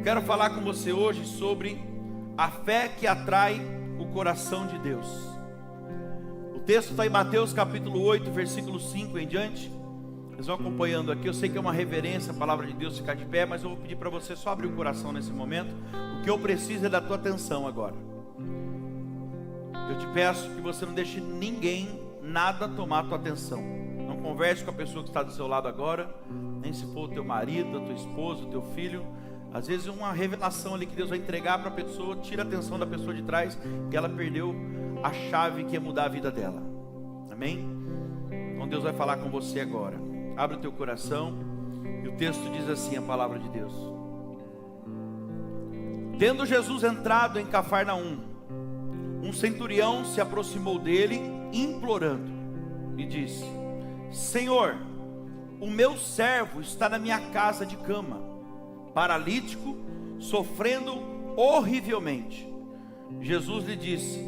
quero falar com você hoje sobre a fé que atrai o coração de Deus. O texto está em Mateus capítulo 8, versículo 5 em diante. Eles vão acompanhando aqui. Eu sei que é uma reverência a palavra de Deus ficar de pé, mas eu vou pedir para você só abrir o coração nesse momento. O que eu preciso é da tua atenção agora. Eu te peço que você não deixe ninguém, nada tomar a tua atenção. Não converse com a pessoa que está do seu lado agora, nem se for o teu marido, a tua esposa, o teu filho. Às vezes uma revelação ali que Deus vai entregar para a pessoa, tira a atenção da pessoa de trás, que ela perdeu a chave que ia mudar a vida dela. Amém? Então Deus vai falar com você agora. Abre o teu coração. E o texto diz assim, a palavra de Deus: Tendo Jesus entrado em Cafarnaum, um centurião se aproximou dele, implorando, e disse: Senhor, o meu servo está na minha casa de cama, paralítico, sofrendo horrivelmente. Jesus lhe disse: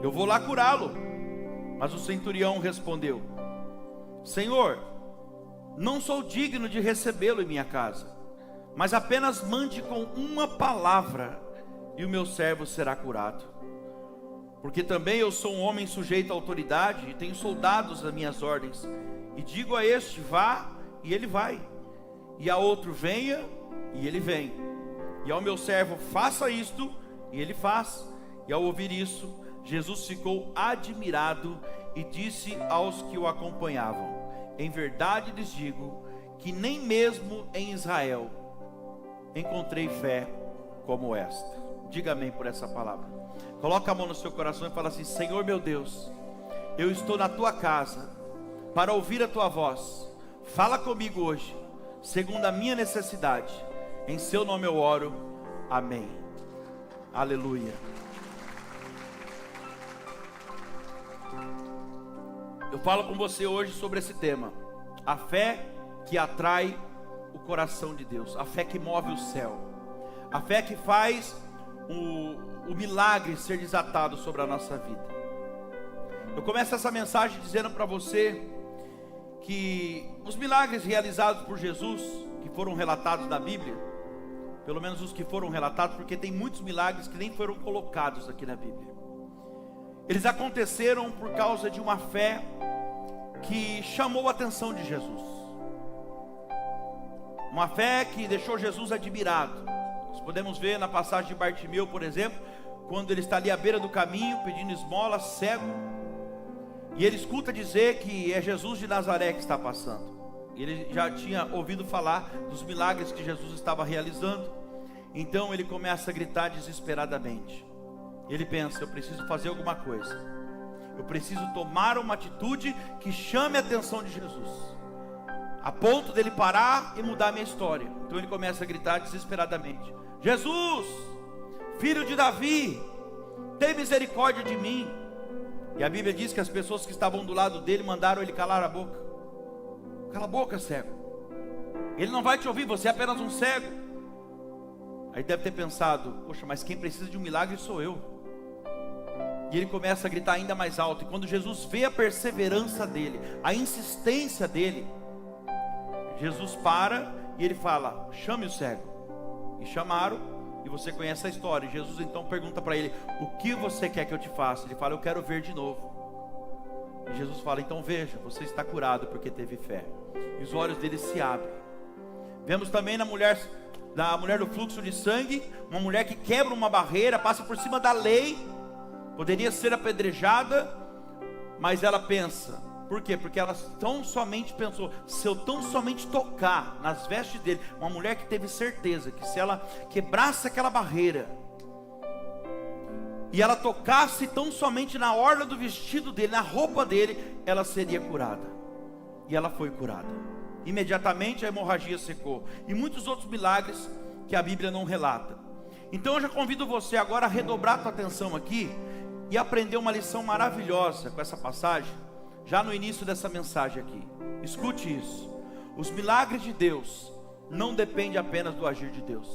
Eu vou lá curá-lo. Mas o centurião respondeu: Senhor, não sou digno de recebê-lo em minha casa, mas apenas mande com uma palavra e o meu servo será curado. Porque também eu sou um homem sujeito à autoridade e tenho soldados às minhas ordens. E digo a este: vá, e ele vai, e a outro: venha, e ele vem, e ao meu servo: faça isto, e ele faz. E ao ouvir isso, Jesus ficou admirado e disse aos que o acompanhavam: Em verdade lhes digo que nem mesmo em Israel encontrei fé como esta. Diga amém por essa palavra. Coloca a mão no seu coração e fala assim: Senhor meu Deus, eu estou na tua casa para ouvir a tua voz. Fala comigo hoje, segundo a minha necessidade. Em seu nome eu oro, amém. Aleluia. Eu falo com você hoje sobre esse tema: a fé que atrai o coração de Deus, a fé que move o céu, a fé que faz o milagre ser desatado sobre a nossa vida. Eu começo essa mensagem dizendo para você que os milagres realizados por Jesus, que foram relatados na Bíblia, pelo menos os que foram relatados, porque tem muitos milagres que nem foram colocados aqui na Bíblia, eles aconteceram por causa de uma fé que chamou a atenção de Jesus, uma fé que deixou Jesus admirado. Nós podemos ver na passagem de Bartimeu, por exemplo, quando ele está ali à beira do caminho pedindo esmola, cego, e ele escuta dizer que é Jesus de Nazaré que está passando. Ele já tinha ouvido falar dos milagres que Jesus estava realizando. Então ele começa a gritar desesperadamente. Ele pensa: eu preciso fazer alguma coisa, eu preciso tomar uma atitude que chame a atenção de Jesus, a ponto dele parar e mudar a minha história. Então ele começa a gritar desesperadamente: Jesus, filho de Davi, tem misericórdia de mim. E a Bíblia diz que as pessoas que estavam do lado dele mandaram ele calar a boca. Cala a boca, cego, ele não vai te ouvir, você é apenas um cego. Aí deve ter pensado: poxa, mas quem precisa de um milagre sou eu. E ele começa a gritar ainda mais alto. E quando Jesus vê a perseverança dele, a insistência dele, Jesus para e ele fala: chame o cego. E chamaram. E você conhece a história. E Jesus então pergunta para ele: o que você quer que eu te faça? Ele fala: eu quero ver de novo. E Jesus fala: então veja, você está curado porque teve fé. E os olhos dele se abrem. Vemos também na mulher do fluxo de sangue, uma mulher que quebra uma barreira, passa por cima da lei, poderia ser apedrejada, mas ela pensa. Por quê? Porque ela tão somente pensou: se eu tão somente tocar nas vestes dele, uma mulher que teve certeza que se ela quebrasse aquela barreira e ela tocasse tão somente na orla do vestido dele, na roupa dele, ela seria curada. E ela foi curada. Imediatamente a hemorragia secou. E muitos outros milagres que a Bíblia não relata. Então eu já convido você agora a redobrar a tua atenção aqui e aprender uma lição maravilhosa com essa passagem, já no início dessa mensagem aqui. Escute isso: os milagres de Deus não dependem apenas do agir de Deus.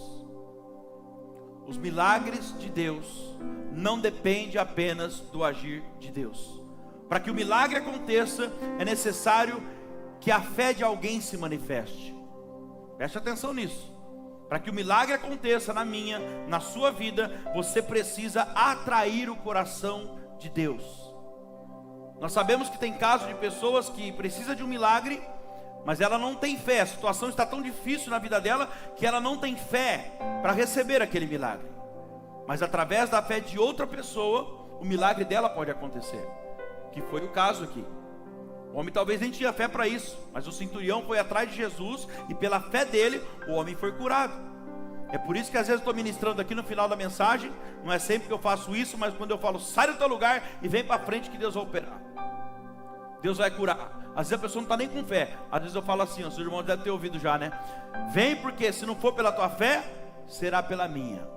Os milagres de Deus não dependem apenas do agir de Deus. Para que o milagre aconteça, é necessário que a fé de alguém se manifeste. Preste atenção nisso. Para que o milagre aconteça na minha, na sua vida, você precisa atrair o coração de Deus. Nós sabemos que tem casos de pessoas que precisam de um milagre, mas ela não tem fé. A situação está tão difícil na vida dela que ela não tem fé para receber aquele milagre. Mas através da fé de outra pessoa, o milagre dela pode acontecer, que foi o caso aqui. O homem talvez nem tinha fé para isso, mas o centurião foi atrás de Jesus e pela fé dele, o homem foi curado. É por isso que às vezes eu estou ministrando aqui no final da mensagem. Não é sempre que eu faço isso, mas quando eu falo, sai do teu lugar e vem para frente que Deus vai operar, Deus vai curar. Às vezes a pessoa não está nem com fé. Às vezes eu falo assim, os irmãos devem ter ouvido já, né? Vem, porque se não for pela tua fé, será pela minha.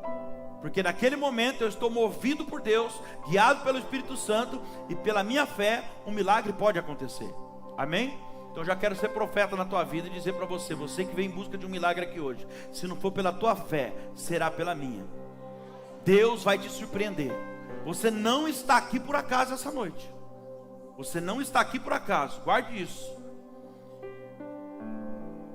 Porque naquele momento eu estou movido por Deus, guiado pelo Espírito Santo, e pela minha fé um milagre pode acontecer. Amém? Então eu já quero ser profeta na tua vida e dizer para você, você que vem em busca de um milagre aqui hoje, se não for pela tua fé, será pela minha. Deus vai te surpreender. Você não está aqui por acaso essa noite. Você não está aqui por acaso, guarde isso.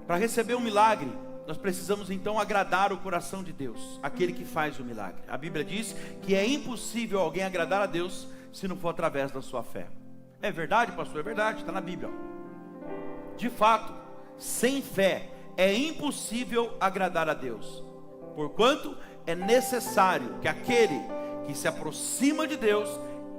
Para receber um milagre, nós precisamos então agradar o coração de Deus, aquele que faz o milagre. A Bíblia diz que é impossível alguém agradar a Deus se não for através da sua fé. É verdade, pastor? É verdade, está na Bíblia. De fato, sem fé é impossível agradar a Deus, porquanto é necessário que aquele que se aproxima de Deus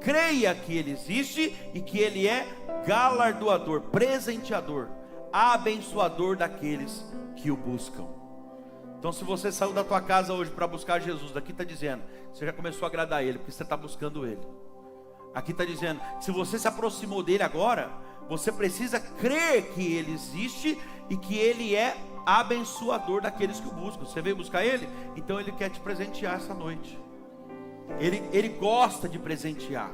creia que Ele existe e que Ele é galardoador, presenteador, abençoador daqueles que o buscam. Então se você saiu da tua casa hoje para buscar Jesus, daqui está dizendo, você já começou a agradar Ele, porque você está buscando Ele. Aqui está dizendo, se você se aproximou dele agora, você precisa crer que Ele existe e que Ele é abençoador daqueles que o buscam. Você veio buscar Ele? Então Ele quer te presentear essa noite. Ele gosta de presentear.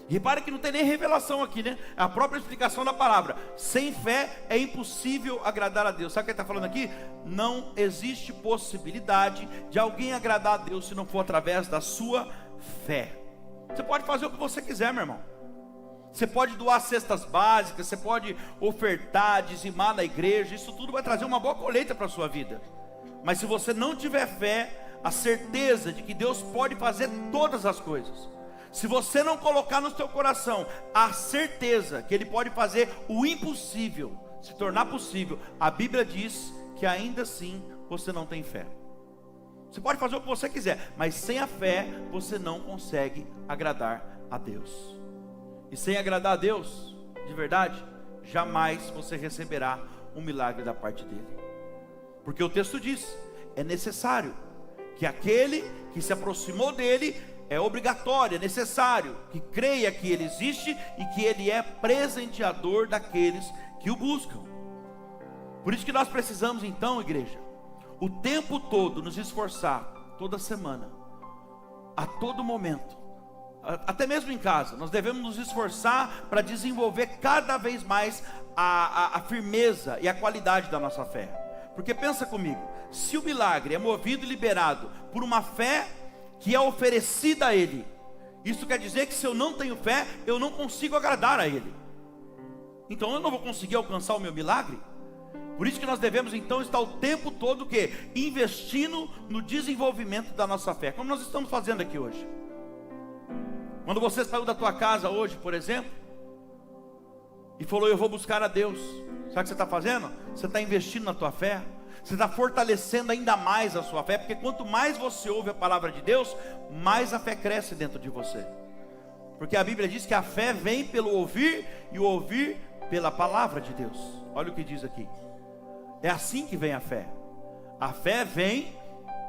Repare que não tem nem revelação aqui, né? A própria explicação da palavra. Sem fé é impossível agradar a Deus. Sabe o que ele está falando aqui? Não existe possibilidade de alguém agradar a Deus se não for através da sua fé. Você pode fazer o que você quiser, meu irmão. Você pode doar cestas básicas, você pode ofertar, dizimar na igreja. Isso tudo vai trazer uma boa colheita para a sua vida. Mas se você não tiver fé, a certeza de que Deus pode fazer todas as coisas, se você não colocar no seu coração a certeza que Ele pode fazer o impossível se tornar possível, a Bíblia diz que ainda assim você não tem fé. Você pode fazer o que você quiser, mas sem a fé você não consegue agradar a Deus. E sem agradar a Deus, de verdade, jamais você receberá um milagre da parte dele. Porque o texto diz, é necessário que aquele que se aproximou dele, é obrigatório, é necessário que creia que Ele existe e que Ele é presenteador daqueles que o buscam. Por isso que nós precisamos então, igreja, o tempo todo nos esforçar, toda semana, a todo momento, até mesmo em casa, nós devemos nos esforçar para desenvolver cada vez mais a firmeza e a qualidade da nossa fé. Porque pensa comigo, se o milagre é movido e liberado por uma fé que é oferecida a Ele, isso quer dizer que se eu não tenho fé, eu não consigo agradar a Ele. Então eu não vou conseguir alcançar o meu milagre. Por isso que nós devemos então estar o tempo todo o quê? Investindo no desenvolvimento da nossa fé, como nós estamos fazendo aqui hoje. Quando você saiu da tua casa hoje, por exemplo, e falou, eu vou buscar a Deus, sabe o que você está fazendo? Você está investindo na tua fé. Você está fortalecendo ainda mais a sua fé, porque quanto mais você ouve a palavra de Deus, mais a fé cresce dentro de você. Porque a Bíblia diz que a fé vem pelo ouvir, e o ouvir pela palavra de Deus. Olha o que diz aqui. É assim que vem a fé. A fé vem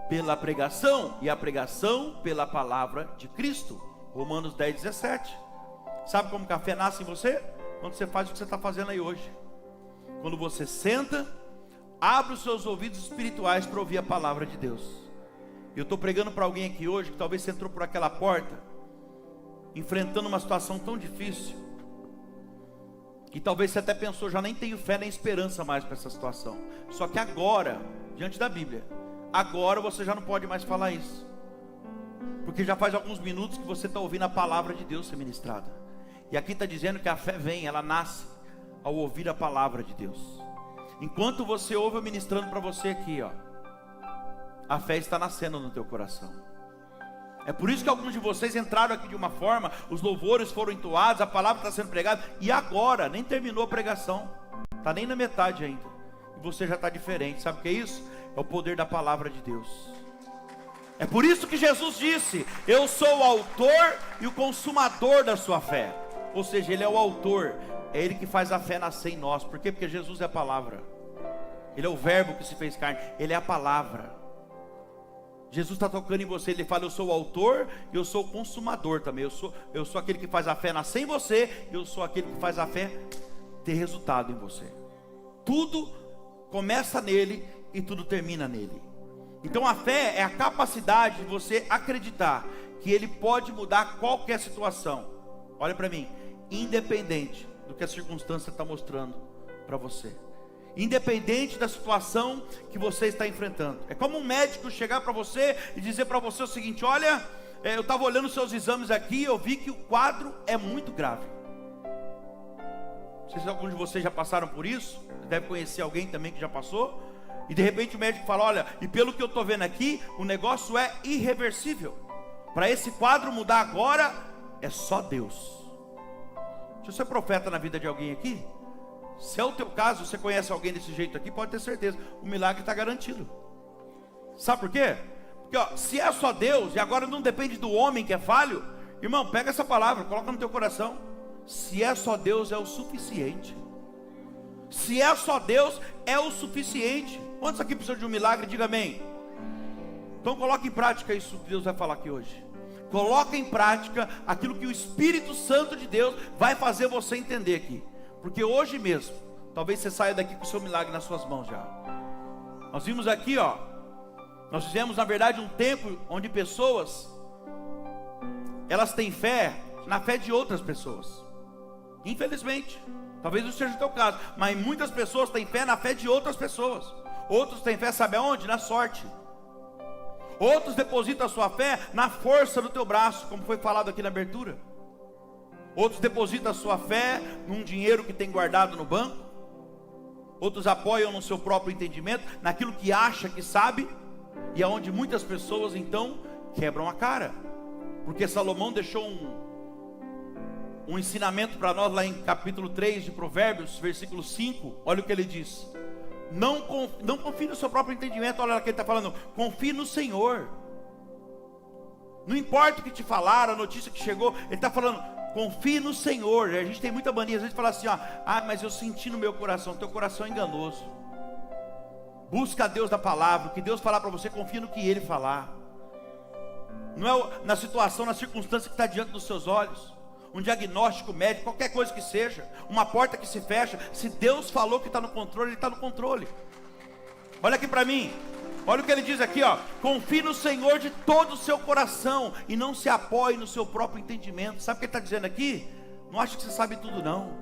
pela pregação, e a pregação pela palavra de Cristo. Romanos 10:17. Sabe como que a fé nasce em você? Quando você faz o que você está fazendo aí hoje. Quando você senta, abre os seus ouvidos espirituais para ouvir a palavra de Deus. Eu estou pregando para alguém aqui hoje que talvez você entrou por aquela porta enfrentando uma situação tão difícil, que talvez você até pensou, já nem tenho fé nem esperança mais para essa situação. Só que agora, diante da Bíblia, agora você já não pode mais falar isso, porque já faz alguns minutos que você está ouvindo a palavra de Deus ser ministrada. E aqui está dizendo que a fé vem, ela nasce ao ouvir a palavra de Deus. Enquanto você ouve eu ministrando para você aqui, ó, a fé está nascendo no teu coração. É por isso que alguns de vocês entraram aqui de uma forma, os louvores foram entoados, a palavra está sendo pregada, e agora, nem terminou a pregação, está nem na metade ainda, e você já está diferente. Sabe o que é isso? É o poder da palavra de Deus. É por isso que Jesus disse: eu sou o autor e o consumador da sua fé. Ou seja, Ele é o autor, é Ele que faz a fé nascer em nós. Por quê? Porque Jesus é a palavra, Ele é o verbo que se fez carne, Ele é a palavra. Jesus está tocando em você, Ele fala: eu sou o autor e eu sou o consumador também. Eu sou aquele que faz a fé nascer em você, eu sou aquele que faz a fé ter resultado em você. Tudo começa nele e tudo termina nele. Então a fé é a capacidade de você acreditar que Ele pode mudar qualquer situação. Olha para mim, independente do que a circunstância está mostrando para você, independente da situação que você está enfrentando. É como um médico chegar para você e dizer para você o seguinte: olha, eu estava olhando os seus exames aqui e eu vi que o quadro é muito grave. Não sei se alguns de vocês já passaram por isso, deve conhecer alguém também que já passou. E de repente o médico fala: olha, e pelo que eu estou vendo aqui, o negócio é irreversível. Para esse quadro mudar agora, é só Deus. Deixa eu ser profeta na vida de alguém aqui. Se é o teu caso, você conhece alguém desse jeito aqui, pode ter certeza, o milagre está garantido. Sabe por quê? Porque se é só Deus, e agora não depende do homem que é falho, irmão, pega essa palavra, coloca no teu coração. Se é só Deus, é o suficiente. Se é só Deus, é o suficiente. Quantos aqui precisam de um milagre? Diga amém. Então coloque em prática isso que Deus vai falar aqui hoje. Coloque em prática aquilo que o Espírito Santo de Deus vai fazer você entender aqui. Porque hoje mesmo, talvez você saia daqui com o seu milagre nas suas mãos já. Nós vimos aqui, nós vivemos na verdade um tempo onde pessoas, elas têm fé na fé de outras pessoas. Infelizmente, talvez não seja o teu caso, mas muitas pessoas têm fé na fé de outras pessoas. Outros têm fé, sabe aonde? Na sorte. Outros depositam a sua fé na força do teu braço, como foi falado aqui na abertura. Outros depositam a sua fé num dinheiro que tem guardado no banco. Outros apoiam no seu próprio entendimento, naquilo que acha que sabe. E é onde muitas pessoas então quebram a cara. Porque Salomão deixou um ensinamento para nós lá em capítulo 3 de Provérbios, versículo 5. Olha o que ele diz: não confie no seu próprio entendimento. Olha o que ele está falando: confie no Senhor. Não importa o que te falaram, a notícia que chegou, ele está falando: confie no Senhor. A gente tem muita mania, às vezes fala assim: mas eu senti no meu coração. Teu coração é enganoso. Busca a Deus da palavra. O que Deus falar para você, confia no que Ele falar. Não é na situação, na circunstância que está diante dos seus olhos. Um diagnóstico médico, qualquer coisa que seja, uma porta que se fecha. Se Deus falou que está no controle, Ele está no controle. Olha aqui para mim. Olha o que ele diz aqui, confie no Senhor de todo o seu coração e não se apoie no seu próprio entendimento. Sabe o que ele está dizendo aqui? Não acha que você sabe tudo não.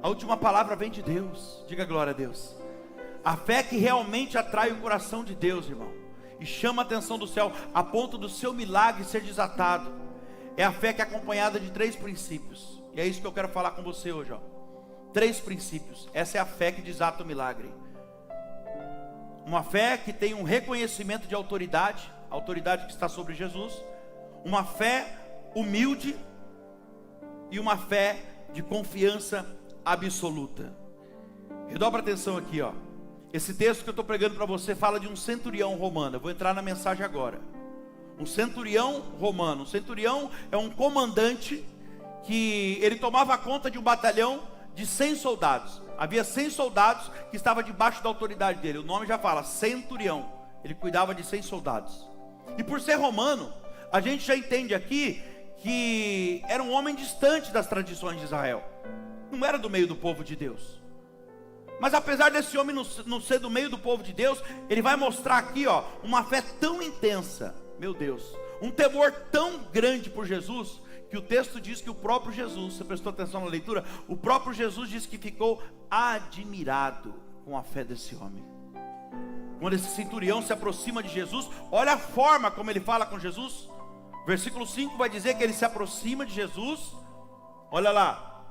A última palavra vem de Deus. Diga glória a Deus. A fé que realmente atrai o coração de Deus, irmão, e chama a atenção do céu a ponto do seu milagre ser desatado, é a fé que é acompanhada de 3 princípios. E é isso que eu quero falar com você hoje, 3 princípios. Essa é a fé que desata o milagre. Uma fé que tem um reconhecimento de autoridade, a autoridade que está sobre Jesus. Uma fé humilde e uma fé de confiança absoluta. Redobra atenção aqui, Esse texto que eu estou pregando para você fala de um centurião romano. Eu vou entrar na mensagem agora. Um centurião romano. Um centurião é um comandante que ele tomava conta de um batalhão de 100 soldados. Havia 100 soldados que estavam debaixo da autoridade dele. O nome já fala, centurião. Ele cuidava de 100 soldados. E por ser romano, a gente já entende aqui que era um homem distante das tradições de Israel. Não era do meio do povo de Deus. Mas apesar desse homem não ser do meio do povo de Deus, ele vai mostrar aqui, uma fé tão intensa, meu Deus, um temor tão grande por Jesus, que o texto diz que o próprio Jesus, você prestou atenção na leitura? O próprio Jesus diz que ficou admirado com a fé desse homem. Quando esse centurião se aproxima de Jesus, olha a forma como ele fala com Jesus. Versículo 5 vai dizer que ele se aproxima de Jesus. Olha lá,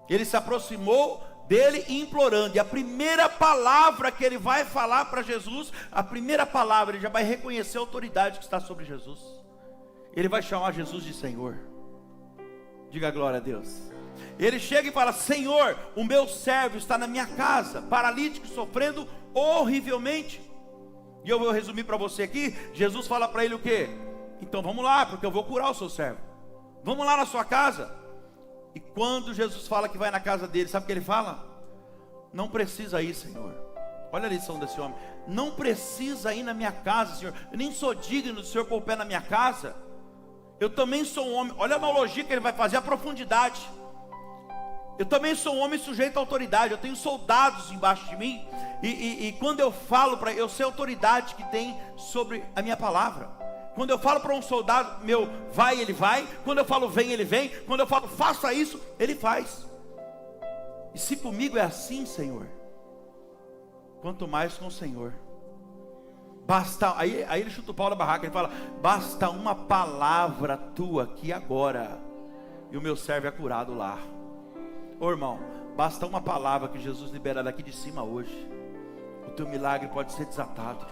ele se aproximou dele implorando. E a primeira palavra que ele vai falar para Jesus, a primeira palavra, ele já vai reconhecer a autoridade que está sobre Jesus. Ele vai chamar Jesus de Senhor. Diga glória a Deus. Ele chega e fala: Senhor, o meu servo está na minha casa, paralítico, sofrendo horrivelmente. E eu vou resumir para você aqui. Jesus fala para ele o quê? Então vamos lá, porque eu vou curar o seu servo. Vamos lá na sua casa. E quando Jesus fala que vai na casa dele, sabe o que ele fala? Não precisa ir, Senhor. Olha a lição desse homem. Não precisa ir na minha casa, Senhor. Eu nem sou digno do Senhor pôr o pé na minha casa. Eu também sou um homem. Olha a analogia que ele vai fazer, a profundidade. Eu também sou um homem sujeito à autoridade. Eu tenho soldados embaixo de mim. E quando eu falo para eu sei a autoridade que tem sobre a minha palavra. Quando eu falo para um soldado meu, vai, ele vai. Quando eu falo vem, ele vem. Quando eu falo faça isso, ele faz. E se comigo é assim, Senhor, quanto mais com o Senhor. Basta, aí ele chuta o pau na barraca. Ele fala: basta uma palavra tua aqui agora, e o meu servo é curado lá. Ô irmão, basta uma palavra que Jesus libera daqui de cima hoje, o teu milagre pode ser desatado.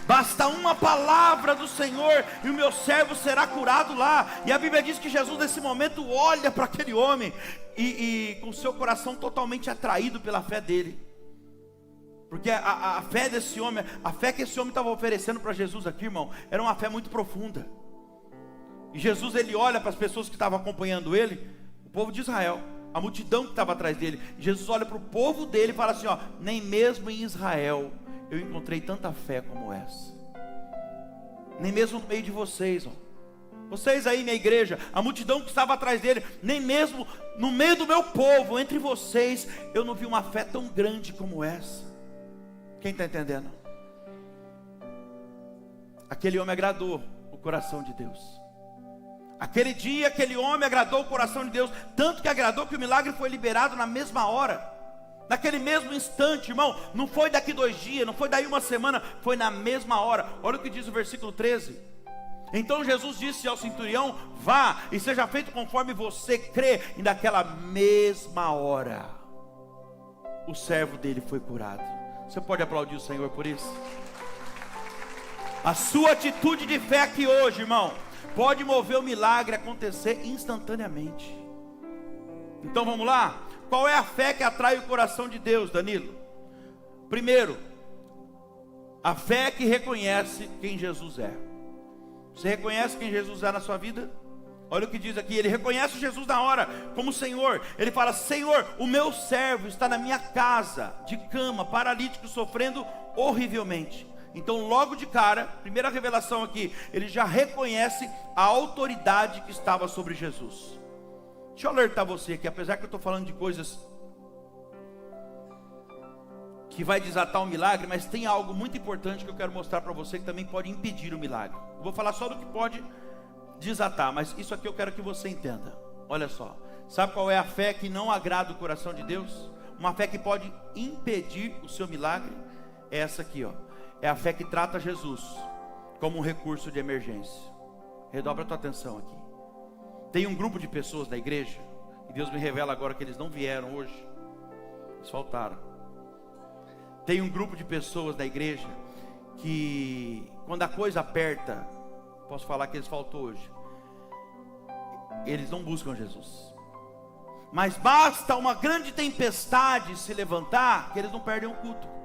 Basta uma palavra do Senhor e o meu servo será curado lá. E a Bíblia diz que Jesus nesse momento olha para aquele homem e com seu coração totalmente atraído pela fé dele. Porque a fé desse homem, a fé que esse homem estava oferecendo para Jesus aqui, irmão, era uma fé muito profunda. E Jesus, ele olha para as pessoas que estavam acompanhando ele, o povo de Israel, a multidão que estava atrás dele. Jesus olha para o povo dele e fala assim: ó, nem mesmo em Israel eu encontrei tanta fé como essa. Nem mesmo no meio de vocês, ó. Vocês aí, minha igreja, a multidão que estava atrás dele, nem mesmo no meio do meu povo, entre vocês, eu não vi uma fé tão grande como essa. Quem está entendendo? Aquele homem agradou o coração de Deus. Aquele dia, aquele homem agradou o coração de Deus, tanto que agradou que o milagre foi liberado na mesma hora. Naquele mesmo instante, irmão. Não foi daqui 2 dias, não foi daí uma semana, foi na mesma hora. Olha o que diz o versículo 13. Então Jesus disse ao centurião: vá e seja feito conforme você crê. E naquela mesma hora o servo dele foi curado. Você pode aplaudir o Senhor por isso? A sua atitude de fé aqui hoje, irmão, pode mover o milagre acontecer instantaneamente. Então vamos lá. Qual é a fé que atrai o coração de Deus, Danilo? Primeiro, a fé que reconhece quem Jesus é. Você reconhece quem Jesus é na sua vida? Olha o que diz aqui, ele reconhece Jesus na hora como Senhor. Ele fala: Senhor, o meu servo está na minha casa, de cama, paralítico, sofrendo horrivelmente. Então logo de cara, primeira revelação aqui, ele já reconhece a autoridade que estava sobre Jesus. Deixa eu alertar você aqui, apesar que eu estou falando de coisas que vai desatar o milagre, mas tem algo muito importante que eu quero mostrar para você que também pode impedir o milagre. Eu vou falar só do que pode desatar, mas isso aqui eu quero que você entenda. Olha só, sabe qual é a fé que não agrada o coração de Deus? Uma fé que pode impedir o seu milagre? É essa aqui, ó. É a fé que trata Jesus como um recurso de emergência. Redobra a tua atenção aqui. Tem um grupo de pessoas na igreja, e Deus me revela agora que eles não vieram hoje, eles faltaram. Tem um grupo de pessoas na igreja que, quando a coisa aperta, posso falar que eles faltou hoje, eles não buscam Jesus. Mas basta uma grande tempestade se levantar, que eles não perdem o culto.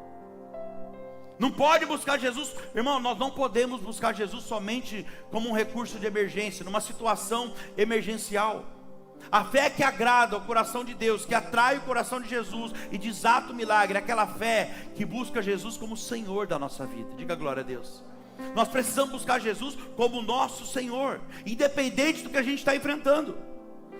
Não pode buscar Jesus, irmão, nós não podemos buscar Jesus somente como um recurso de emergência, numa situação emergencial. A fé que agrada o coração de Deus, que atrai o coração de Jesus e desata o milagre, é aquela fé que busca Jesus como Senhor da nossa vida. Diga glória a Deus. Nós precisamos buscar Jesus como nosso Senhor, independente do que a gente está enfrentando.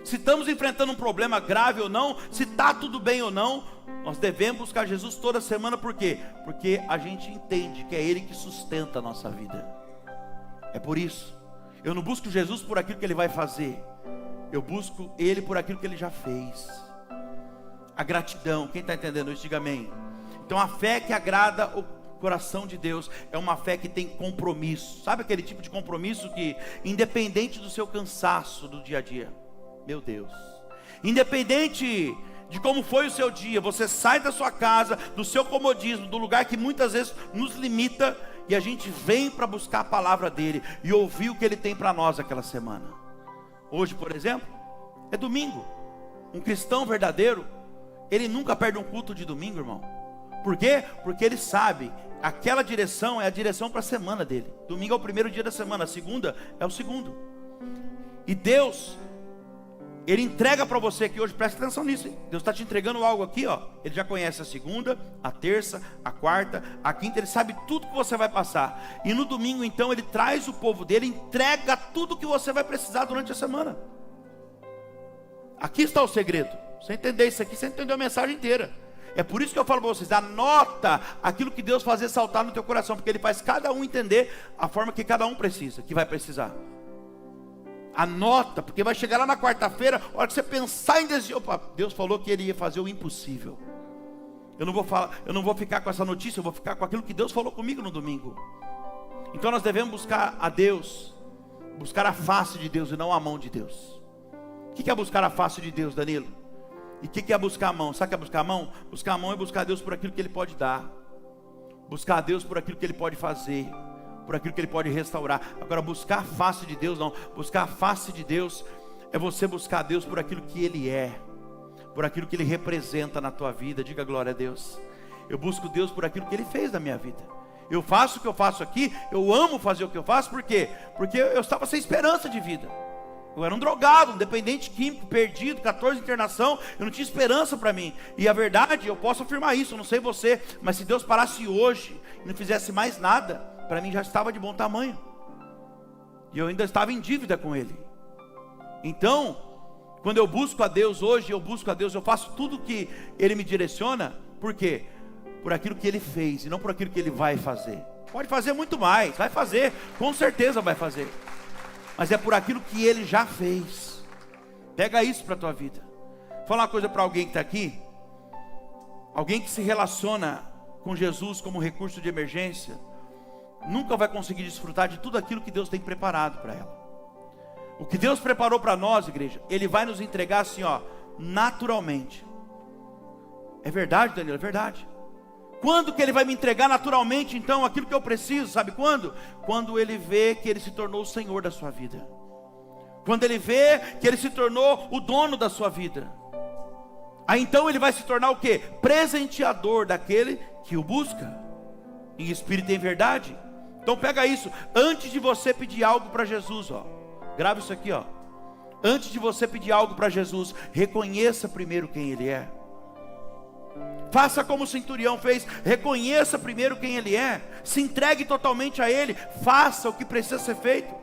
Se estamos enfrentando um problema grave ou não, se está tudo bem ou não, nós devemos buscar Jesus toda semana. Por quê? Porque a gente entende que é Ele que sustenta a nossa vida. É por isso. Eu não busco Jesus por aquilo que Ele vai fazer, eu busco Ele por aquilo que Ele já fez. A gratidão, quem está entendendo isso, diga amém. Então a fé que agrada o coração de Deus é uma fé que tem compromisso. Sabe aquele tipo de compromisso que, independente do seu cansaço do dia a dia, meu Deus, independente de como foi o seu dia. Você sai da sua casa, do seu comodismo, do lugar que muitas vezes nos limita, e a gente vem para buscar a palavra dele e ouvir o que ele tem para nós aquela semana. Hoje, por exemplo, é domingo. Um cristão verdadeiro, ele nunca perde um culto de domingo, irmão. Por quê? Porque ele sabe, aquela direção é a direção para a semana dele. Domingo é o primeiro dia da semana, a segunda é o segundo. E Deus, ele entrega para você aqui hoje, presta atenção nisso, hein? Deus está te entregando algo aqui, ó. Ele já conhece a segunda, a terça, a quarta, a quinta, ele sabe tudo que você vai passar. E no domingo então ele traz o povo dele, entrega tudo que você vai precisar durante a semana. Aqui está o segredo. Você entender isso aqui, você entendeu a mensagem inteira. É por isso que eu falo para vocês, anota aquilo que Deus faz ressaltar no teu coração, porque ele faz cada um entender a forma que cada um precisa, que vai precisar. Anota, porque vai chegar lá na quarta-feira, a hora que você pensar em decidir, opa, Deus falou que ele ia fazer o impossível. Eu não vou ficar com essa notícia, eu vou ficar com aquilo que Deus falou comigo no domingo. Então nós devemos buscar a Deus, buscar a face de Deus e não a mão de Deus. O que é buscar a face de Deus, Danilo? E o que é buscar a mão? Sabe o que é buscar a mão? Buscar a mão é buscar a Deus por aquilo que Ele pode dar, buscar a Deus por aquilo que Ele pode fazer, por aquilo que Ele pode restaurar. Agora, buscar a face de Deus não. Buscar a face de Deus é você buscar a Deus por aquilo que Ele é, por aquilo que Ele representa na tua vida. Diga glória a Deus. Eu busco Deus por aquilo que Ele fez na minha vida. Eu faço o que eu faço aqui, eu amo fazer o que eu faço, por quê? Porque eu estava sem esperança de vida. Eu era um drogado, um dependente químico, perdido, 14 internação, eu não tinha esperança para mim. E a verdade, eu posso afirmar isso, eu não sei você, mas se Deus parasse hoje e não fizesse mais nada, para mim já estava de bom tamanho. E eu ainda estava em dívida com Ele. Então, quando eu busco a Deus hoje, eu faço tudo que Ele me direciona. Por quê? Por aquilo que Ele fez e não por aquilo que Ele vai fazer. Pode fazer muito mais, vai fazer, com certeza vai fazer. Mas é por aquilo que Ele já fez. Pega isso para a tua vida. Vou falar uma coisa para alguém que está aqui. Alguém que se relaciona com Jesus como recurso de emergência, nunca vai conseguir desfrutar de tudo aquilo que Deus tem preparado para ela. O que Deus preparou para nós, igreja, Ele vai nos entregar assim, ó, naturalmente. É verdade, Danilo, é verdade. Quando que Ele vai me entregar naturalmente, então, aquilo que eu preciso, sabe quando? Quando Ele vê que Ele se tornou o Senhor da sua vida. Quando Ele vê que Ele se tornou o dono da sua vida. Aí então Ele vai se tornar o quê? Presenteador daquele que o busca, em espírito e em verdade. Então pega isso, antes de você pedir algo para Jesus, ó, grava isso aqui, ó. Antes de você pedir algo para Jesus, reconheça primeiro quem Ele é. Faça como o centurião fez, reconheça primeiro quem Ele é, se entregue totalmente a Ele, faça o que precisa ser feito.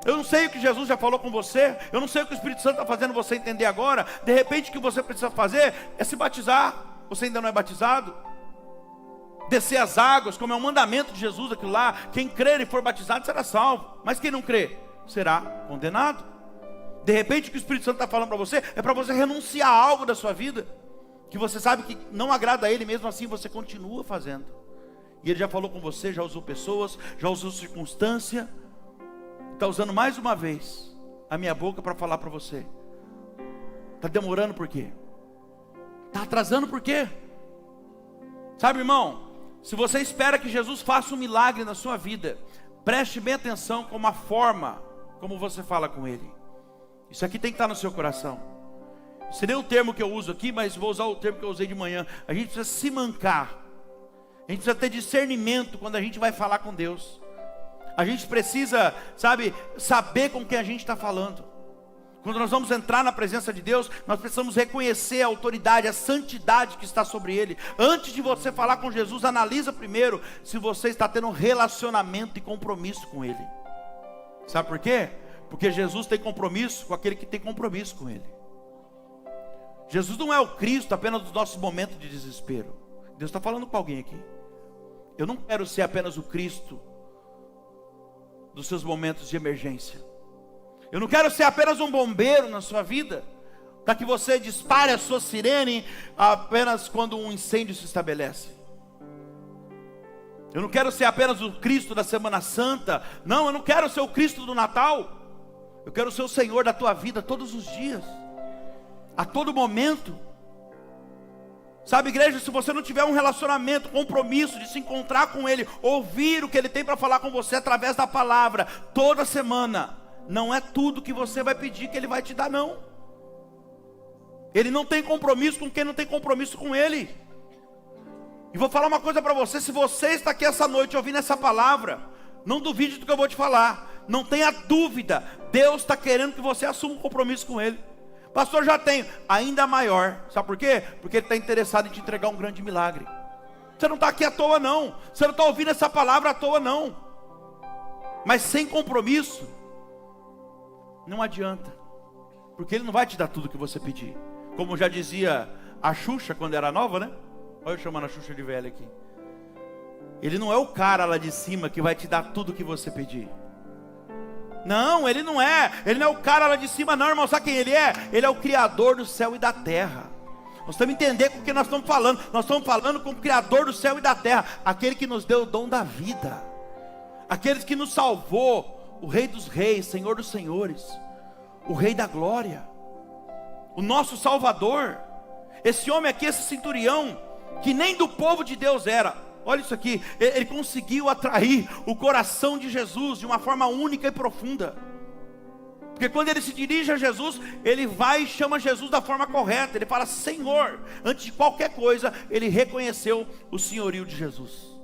Eu não sei o que Jesus já falou com você, eu não sei o que o Espírito Santo está fazendo você entender agora. De repente o que você precisa fazer é se batizar, você ainda não é batizado. Descer as águas, como é um mandamento de Jesus aquilo lá, quem crer e for batizado será salvo, mas quem não crer será condenado. De repente o que o Espírito Santo está falando para você é para você renunciar a algo da sua vida, que você sabe que não agrada a Ele, mesmo assim você continua fazendo. E Ele já falou com você, já usou pessoas, já usou circunstância, está usando mais uma vez a minha boca para falar para você. Está demorando por quê? Está atrasando por quê? Sabe, irmão, se você espera que Jesus faça um milagre na sua vida, preste bem atenção com a forma como você fala com Ele. Isso aqui tem que estar no seu coração. Seria o termo que eu uso aqui, mas vou usar o termo que eu usei de manhã. A gente precisa se mancar. A gente precisa ter discernimento quando a gente vai falar com Deus. A gente precisa, sabe, saber com quem a gente está falando. Quando nós vamos entrar na presença de Deus, nós precisamos reconhecer a autoridade, a santidade que está sobre Ele. Antes de você falar com Jesus, analisa primeiro se você está tendo um relacionamento e compromisso com Ele. Sabe por quê? Porque Jesus tem compromisso com aquele que tem compromisso com Ele. Jesus não é o Cristo apenas dos nossos momentos de desespero. Deus está falando com alguém aqui. Eu não quero ser apenas o Cristo dos seus momentos de emergência. Eu não quero ser apenas um bombeiro na sua vida, para que você dispare a sua sirene apenas quando um incêndio se estabelece. Eu não quero ser apenas o Cristo da Semana Santa. Não, eu não quero ser o Cristo do Natal. Eu quero ser o Senhor da tua vida todos os dias, a todo momento. Sabe, igreja, se você não tiver um relacionamento, compromisso de se encontrar com Ele, ouvir o que Ele tem para falar com você através da palavra, toda semana, não é tudo que você vai pedir que Ele vai te dar, não. Ele não tem compromisso com quem não tem compromisso com Ele. E vou falar uma coisa para você, se você está aqui essa noite ouvindo essa palavra, não duvide do que eu vou te falar, não tenha dúvida, Deus está querendo que você assuma um compromisso com Ele. Pastor, já tenho, ainda maior, sabe por quê? Porque Ele está interessado em te entregar um grande milagre. Você não está aqui à toa não, você não está ouvindo essa palavra à toa não, mas sem compromisso, não adianta, porque Ele não vai te dar tudo que você pedir. Como já dizia a Xuxa quando era nova, né? Olha eu chamando a Xuxa de velha aqui. Ele não é o cara lá de cima que vai te dar tudo que você pedir. Não, Ele não é o cara lá de cima não, irmão. Sabe quem Ele é? Ele é o Criador do céu e da terra. Nós temos que entender com o que nós estamos falando. Nós estamos falando com o Criador do céu e da terra, aquele que nos deu o dom da vida, aquele que nos salvou, o Rei dos reis, Senhor dos senhores, o Rei da glória, o nosso Salvador. Esse homem aqui, esse centurião, que nem do povo de Deus era, olha isso aqui, ele conseguiu atrair o coração de Jesus de uma forma única e profunda. Porque quando ele se dirige a Jesus, ele vai e chama Jesus da forma correta. Ele fala Senhor. Antes de qualquer coisa, ele reconheceu o senhorio de Jesus.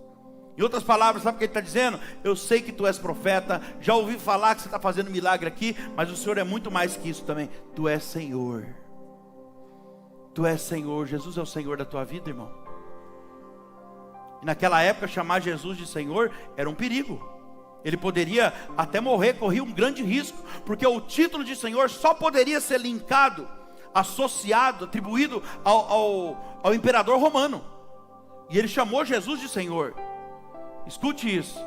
Em outras palavras, sabe o que ele está dizendo? Eu sei que tu és profeta, já ouvi falar que você está fazendo milagre aqui, mas o Senhor é muito mais que isso também. Tu és Senhor. Tu és Senhor. Jesus é o Senhor da tua vida, irmão. E naquela época, chamar Jesus de Senhor era um perigo. Ele poderia até morrer, corria um grande risco, porque o título de Senhor só poderia ser linkado, associado, atribuído ao imperador romano. E ele chamou Jesus de Senhor. Escute isso.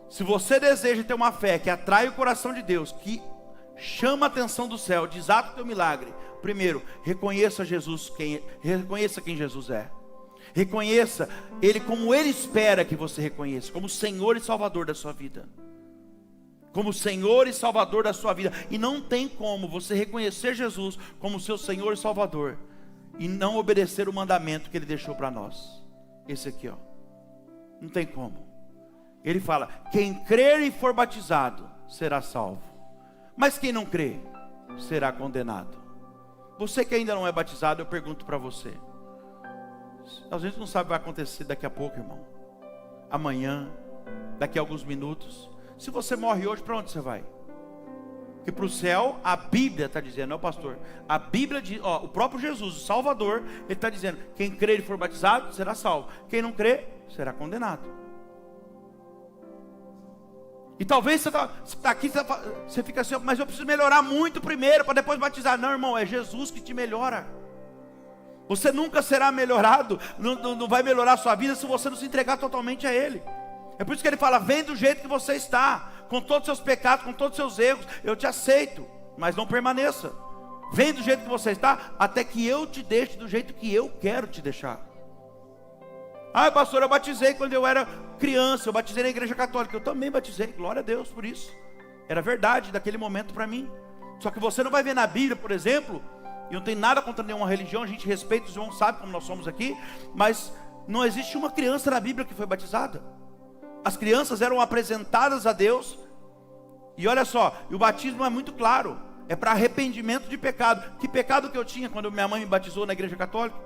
Se você deseja ter uma fé que atrai o coração de Deus, que chama a atenção do céu, desata o teu milagre, primeiro, reconheça quem Jesus é. Reconheça Ele como Ele espera que você reconheça, como Senhor e Salvador da sua vida. Como Senhor e Salvador da sua vida. E não tem como você reconhecer Jesus como seu Senhor e Salvador e não obedecer o mandamento que Ele deixou para nós. Esse aqui, ó. Não tem como. Ele fala, quem crer e for batizado será salvo, mas quem não crer será condenado. Você que ainda não é batizado, eu pergunto para você, às vezes não sabe o que vai acontecer daqui a pouco, irmão. Amanhã, daqui a alguns minutos. Se você morre hoje, para onde você vai? Porque para o céu, a Bíblia está dizendo, não, pastor, a Bíblia diz, ó, o próprio Jesus, o Salvador, Ele está dizendo, quem crer e for batizado, será salvo. Quem não crer, será condenado. E talvez você está aqui, você fica assim, mas eu preciso melhorar muito primeiro, para depois batizar. Não, irmão, é Jesus que te melhora. Você nunca será melhorado, não vai melhorar a sua vida se você não se entregar totalmente a Ele. É por isso que Ele fala, vem do jeito que você está, com todos os seus pecados, com todos os seus erros, eu te aceito, mas não permaneça. Vem do jeito que você está, até que eu te deixe do jeito que eu quero te deixar. Ah, pastor, eu batizei quando eu era criança, eu batizei na igreja católica. Eu também batizei, glória a Deus por isso. Era verdade daquele momento para mim. Só que você não vai ver na Bíblia, por exemplo, e não tem nada contra nenhuma religião, a gente respeita, os irmãos sabem como nós somos aqui, mas não existe uma criança na Bíblia que foi batizada. As crianças eram apresentadas a Deus, e olha só, e o batismo é muito claro, é para arrependimento de pecado. Que pecado que eu tinha quando minha mãe me batizou na igreja católica?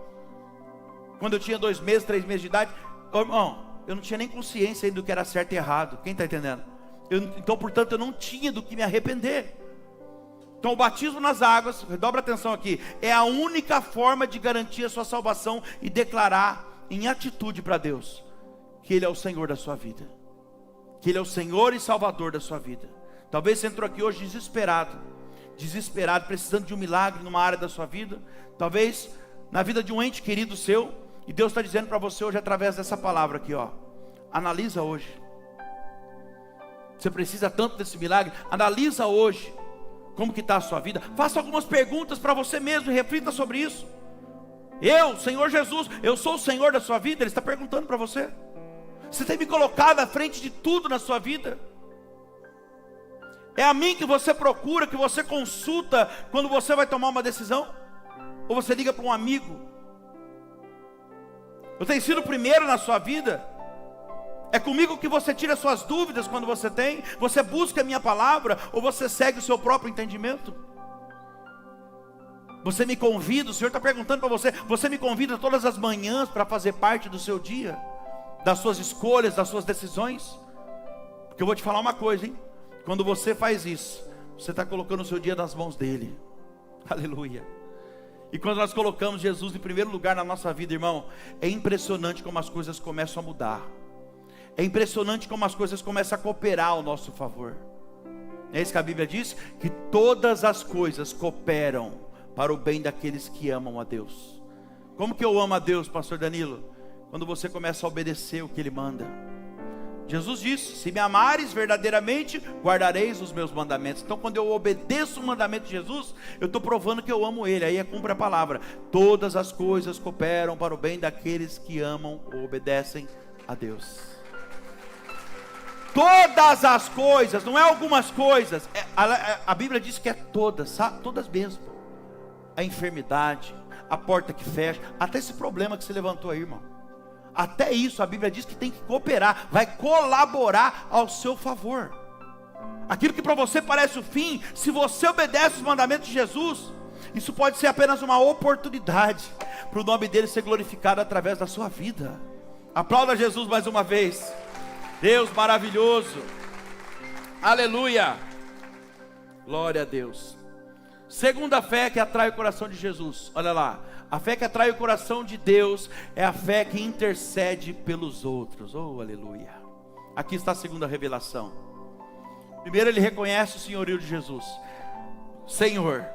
Quando eu tinha 2 meses, 3 meses de idade, irmão, eu não tinha nem consciência do que era certo e errado. Quem está entendendo? Então, portanto, eu não tinha do que me arrepender. Então, o batismo nas águas, redobra atenção aqui, é a única forma de garantir a sua salvação e declarar em atitude para Deus que Ele é o Senhor da sua vida, que Ele é o Senhor e Salvador da sua vida. Talvez você entrou aqui hoje desesperado, precisando de um milagre numa área da sua vida, talvez na vida de um ente querido seu, e Deus está dizendo para você hoje através dessa palavra aqui, ó, analisa hoje. Você precisa tanto desse milagre, analisa hoje como que está a sua vida. Faça algumas perguntas para você mesmo e reflita sobre isso. Eu, Senhor Jesus, eu sou o Senhor da sua vida? Ele está perguntando para você. Você tem me colocado à frente de tudo na sua vida? É a mim que você procura, que você consulta quando você vai tomar uma decisão? Ou você liga para um amigo? Eu tenho sido o primeiro na sua vida? É comigo que você tira suas dúvidas quando você tem? Você busca a minha palavra ou você segue o seu próprio entendimento? Você me convida, o Senhor está perguntando para você, você me convida todas as manhãs para fazer parte do seu dia, das suas escolhas, das suas decisões? Porque eu vou te falar uma coisa, hein? Quando você faz isso, você está colocando o seu dia nas mãos dele. Aleluia. E quando nós colocamos Jesus em primeiro lugar na nossa vida, irmão, é impressionante como as coisas começam a mudar. É impressionante como as coisas começam a cooperar ao nosso favor. É isso que a Bíblia diz, que todas as coisas cooperam para o bem daqueles que amam a Deus. Como que eu amo a Deus, pastor Danilo? Quando você começa a obedecer o que Ele manda. Jesus disse, se me amares verdadeiramente, guardareis os meus mandamentos. Então quando eu obedeço o mandamento de Jesus, eu estou provando que eu amo Ele. Aí cumpre a palavra, todas as coisas cooperam para o bem daqueles que amam ou obedecem a Deus. Todas as coisas, não é algumas coisas, a Bíblia diz que é todas, sabe? Todas mesmo. A enfermidade, a porta que fecha, até esse problema que você levantou aí, irmão. Até isso a Bíblia diz que tem que cooperar, vai colaborar ao seu favor. Aquilo que para você parece o fim, se você obedece os mandamentos de Jesus, isso pode ser apenas uma oportunidade para o nome dele ser glorificado através da sua vida. Aplauda Jesus mais uma vez. Deus maravilhoso. Aleluia. Glória a Deus. Segunda fé que atrai o coração de Jesus. Olha lá. A fé que atrai o coração de Deus é a fé que intercede pelos outros. Oh, aleluia. Aqui está a segunda revelação. Primeiro ele reconhece o senhorio de Jesus. Senhor.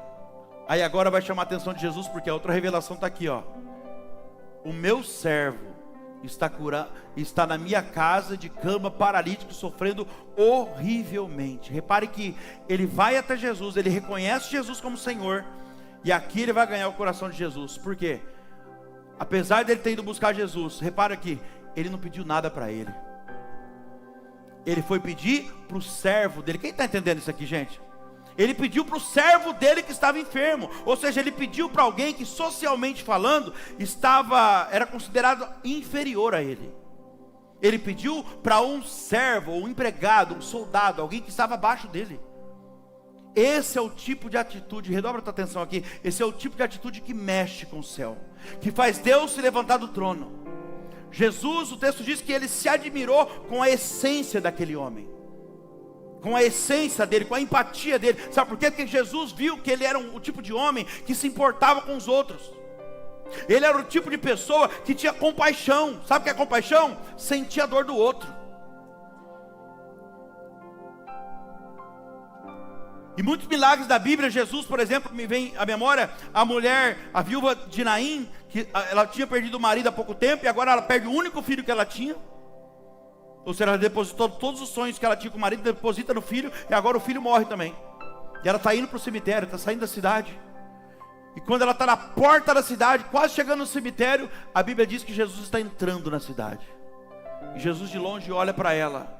Aí agora vai chamar a atenção de Jesus, porque a outra revelação está aqui, ó. O meu servo está na minha casa de cama, paralítico, sofrendo horrivelmente. Repare que ele vai até Jesus, ele reconhece Jesus como Senhor, e aqui ele vai ganhar o coração de Jesus. Por quê? Apesar dele ter ido buscar Jesus, repara aqui, ele não pediu nada para ele. Ele foi pedir para o servo dele. Quem está entendendo isso aqui, gente? Ele pediu para o servo dele que estava enfermo. Ou seja, ele pediu para alguém que, socialmente falando, era considerado inferior a ele. Ele pediu para um servo, um empregado, um soldado, alguém que estava abaixo dele. Esse é o tipo de atitude, redobra a tua atenção aqui, esse é o tipo de atitude que mexe com o céu, que faz Deus se levantar do trono. Jesus, o texto diz que ele se admirou com a essência daquele homem, com a essência dele, com a empatia dele. Sabe por quê? Porque Jesus viu que ele era o tipo de homem que se importava com os outros. Ele era o tipo de pessoa que tinha compaixão. Sabe o que é compaixão? Sentir a dor do outro. E muitos milagres da Bíblia, Jesus, por exemplo, me vem à memória, a viúva de Naim, que ela tinha perdido o marido há pouco tempo, e agora ela perde o único filho que ela tinha. Ou seja, ela depositou todos os sonhos que ela tinha com o marido, deposita no filho, e agora o filho morre também. E ela está indo para o cemitério, está saindo da cidade. E quando ela está na porta da cidade, quase chegando no cemitério, a Bíblia diz que Jesus está entrando na cidade. E Jesus de longe olha para ela.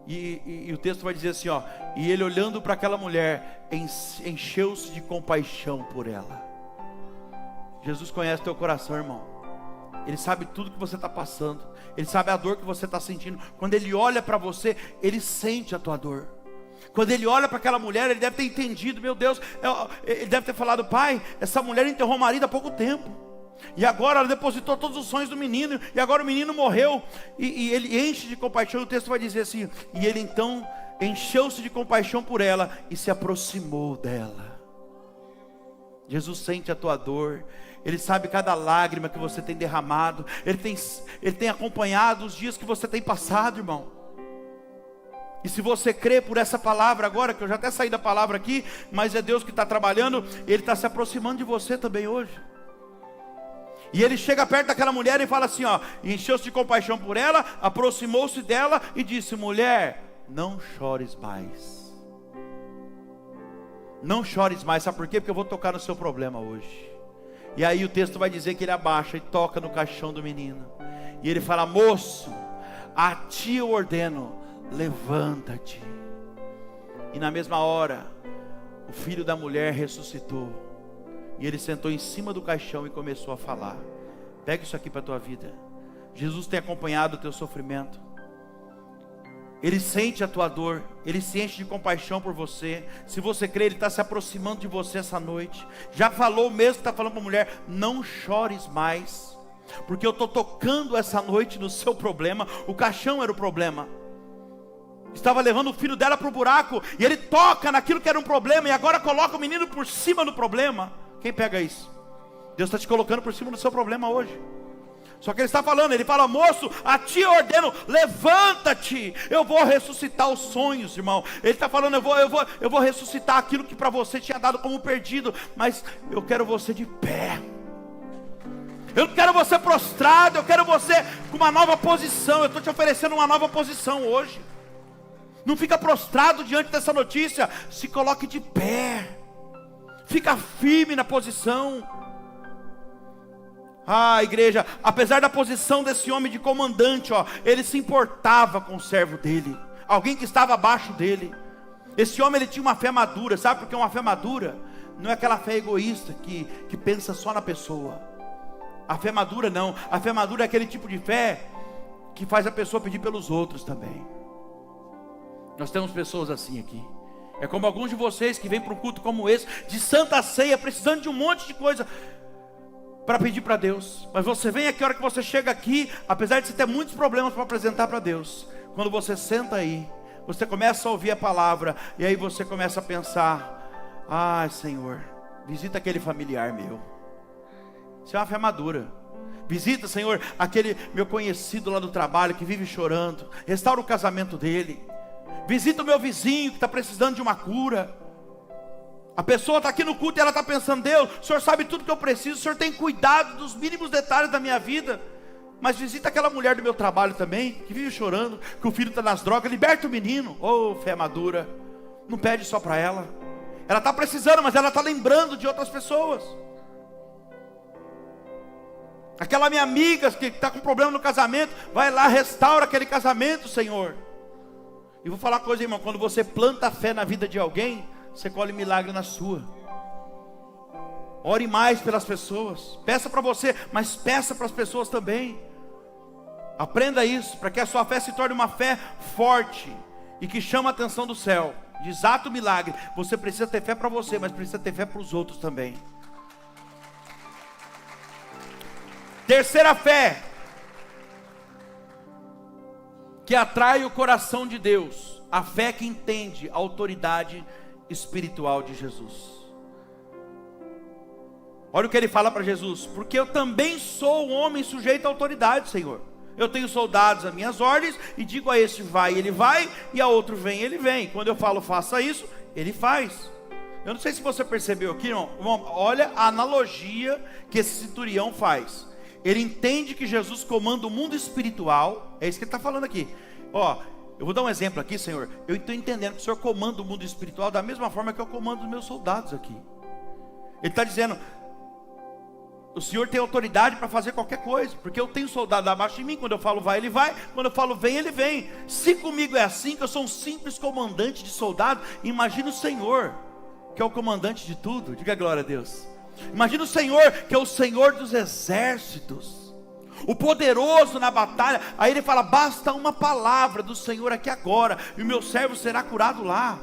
E o texto vai dizer assim, ó, e ele olhando para aquela mulher, encheu-se de compaixão por ela. Jesus conhece teu coração, irmão. Ele sabe tudo que você está passando. Ele sabe a dor que você está sentindo. Quando ele olha para você, ele sente a tua dor. Quando ele olha para aquela mulher, ele deve ter entendido, meu Deus, ele deve ter falado, pai, essa mulher enterrou o marido há pouco tempo. E agora ela depositou todos os sonhos do menino, e agora o menino morreu, e ele enche de compaixão. O texto vai dizer assim, e ele então encheu-se de compaixão por ela, e se aproximou dela. Jesus sente a tua dor, ele sabe cada lágrima que você tem derramado, ele tem acompanhado os dias que você tem passado, irmão. E se você crê por essa palavra agora, que eu já até saí da palavra aqui, mas é Deus que está trabalhando, ele está se aproximando de você também hoje. E ele chega perto daquela mulher e fala assim, ó, encheu-se de compaixão por ela, aproximou-se dela e disse, mulher, não chores mais. Não chores mais, sabe por quê? Porque eu vou tocar no seu problema hoje. E aí o texto vai dizer que ele abaixa e toca no caixão do menino. E ele fala, moço, a ti eu ordeno, levanta-te. E na mesma hora, o filho da mulher ressuscitou. E ele sentou em cima do caixão e começou a falar. Pega isso aqui para a tua vida. Jesus tem acompanhado o teu sofrimento. Ele sente a tua dor, Ele se enche de compaixão por você. Se você crê, Ele está se aproximando de você essa noite. Já falou mesmo que está falando para a mulher: não chores mais, porque eu estou tocando essa noite no seu problema. O caixão era o problema, estava levando o filho dela para o buraco, e Ele toca naquilo que era um problema, e agora coloca o menino por cima do problema. Quem pega isso? Deus está te colocando por cima do seu problema hoje. Só que Ele está falando, Ele fala: moço, a ti eu ordeno, levanta-te, eu vou ressuscitar os sonhos, irmão. Ele está falando: eu vou ressuscitar aquilo que para você tinha dado como perdido, mas eu quero você de pé. Eu não quero você prostrado, eu quero você com uma nova posição. Eu estou te oferecendo uma nova posição hoje. Não fica prostrado diante dessa notícia, se coloque de pé, fica firme na posição. Ah, igreja, apesar da posição desse homem de comandante, ele se importava com o servo dele, alguém que estava abaixo dele. Esse homem, ele tinha uma fé madura. Sabe por que uma fé madura? Não é aquela fé egoísta que pensa só na pessoa. A fé madura não, a fé madura é aquele tipo de fé que faz a pessoa pedir pelos outros também. Nós temos pessoas assim aqui. É como alguns de vocês que vêm para um culto como esse, de Santa Ceia, precisando de um monte de coisa para pedir para Deus. Mas você vem aqui, a hora que você chega aqui, apesar de você ter muitos problemas para apresentar para Deus, quando você senta aí, você começa a ouvir a palavra, e aí você começa a pensar: ai, Senhor, visita aquele familiar meu. Isso é uma fé madura. Visita, Senhor, aquele meu conhecido lá do trabalho que vive chorando. Restaura o casamento dele. Visita o meu vizinho que está precisando de uma cura. A pessoa está aqui no culto e ela está pensando: Deus, o Senhor sabe tudo que eu preciso, o Senhor tem cuidado dos mínimos detalhes da minha vida. Mas visita aquela mulher do meu trabalho também, que vive chorando, que o filho está nas drogas. Liberta o menino. Oh, fé madura. Não pede só para ela. Ela está precisando, mas ela está lembrando de outras pessoas. Aquela minha amiga que está com problema no casamento, vai lá, restaura aquele casamento, Senhor. E vou falar uma coisa, irmão: quando você planta fé na vida de alguém, você colhe milagre na sua. Ore mais pelas pessoas. Peça para você, mas peça para as pessoas também. Aprenda isso, para que a sua fé se torne uma fé forte e que chama a atenção do céu. Desata o milagre. Você precisa ter fé para você, mas precisa ter fé para os outros também. Terceira fé, que atrai o coração de Deus: a fé que entende a autoridade espiritual de Jesus. Olha o que ele fala para Jesus: porque eu também sou um homem sujeito à autoridade, Senhor. Eu tenho soldados às minhas ordens, e digo a este vai, ele vai, e a outro vem, ele vem. Quando eu falo faça isso, ele faz. Eu não sei se você percebeu aqui, irmão. Olha a analogia que esse centurião faz. Ele entende que Jesus comanda o mundo espiritual. É isso que ele está falando aqui. Eu vou dar um exemplo aqui, Senhor. Eu estou entendendo que o Senhor comanda o mundo espiritual da mesma forma que eu comando os meus soldados aqui. Ele está dizendo: o Senhor tem autoridade para fazer qualquer coisa, porque eu tenho soldado abaixo de mim. Quando eu falo vai, ele vai. Quando eu falo vem, ele vem. Se comigo é assim, que eu sou um simples comandante de soldado, imagina o Senhor, que é o comandante de tudo. Diga glória a Deus. Imagina o Senhor, que é o Senhor dos exércitos, o poderoso na batalha. Aí ele fala: basta uma palavra do Senhor aqui agora, e o meu servo será curado lá.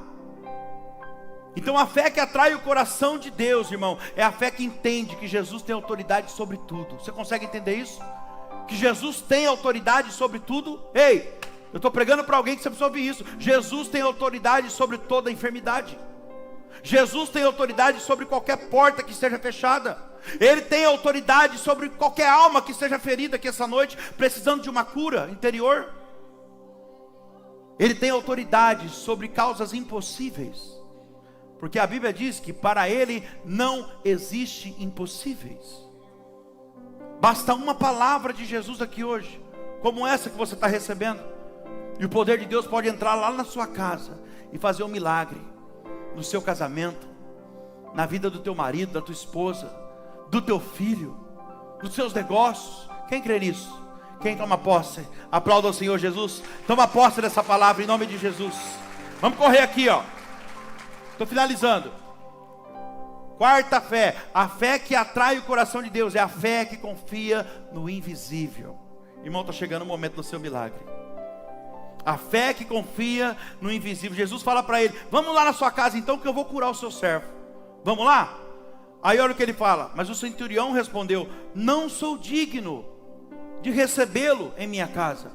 Então a fé que atrai o coração de Deus, irmão, é a fé que entende que Jesus tem autoridade sobre tudo. Você consegue entender isso? Que Jesus tem autoridade sobre tudo? Ei, eu estou pregando para alguém que você precisa ouvir isso. Jesus tem autoridade sobre toda a enfermidade. Jesus tem autoridade sobre qualquer porta que esteja fechada. Ele tem autoridade sobre qualquer alma que esteja ferida aqui essa noite, precisando de uma cura interior. Ele tem autoridade sobre causas impossíveis, porque a Bíblia diz que para Ele não existe impossíveis. Basta uma palavra de Jesus aqui hoje, como essa que você está recebendo, e o poder de Deus pode entrar lá na sua casa e fazer um milagre no seu casamento, na vida do teu marido, da tua esposa, do teu filho, nos seus negócios. Quem crê nisso? Quem toma posse? Aplauda o Senhor Jesus. Toma posse dessa palavra em nome de Jesus. Vamos correr aqui, estou finalizando. Quarta fé, a fé que atrai o coração de Deus, é a fé que confia no invisível. Irmão, está chegando o momento do seu milagre. A fé que confia no invisível. Jesus fala para ele: vamos lá na sua casa então, que eu vou curar o seu servo. Vamos lá? Aí olha o que ele fala. Mas o centurião respondeu: não sou digno de recebê-lo em minha casa,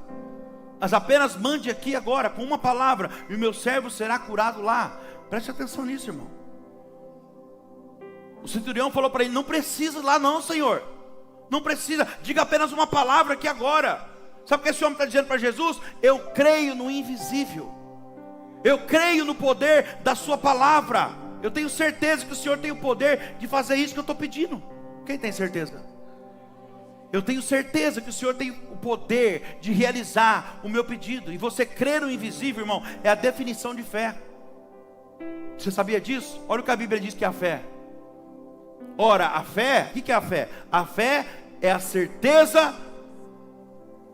mas apenas mande aqui agora com uma palavra, e o meu servo será curado lá. Preste atenção nisso, irmão. O centurião falou para ele: não precisa ir lá não, Senhor. Não precisa, diga apenas uma palavra aqui agora. Sabe o que esse homem está dizendo para Jesus? Eu creio no invisível. Eu creio no poder da sua palavra. Eu tenho certeza que o Senhor tem o poder de fazer isso que eu estou pedindo. Quem tem certeza? Eu tenho certeza que o Senhor tem o poder de realizar o meu pedido. E você crer no invisível, irmão, é a definição de fé. Você sabia disso? Olha o que a Bíblia diz que é a fé. Ora, a fé, o que é a fé? A fé é a certeza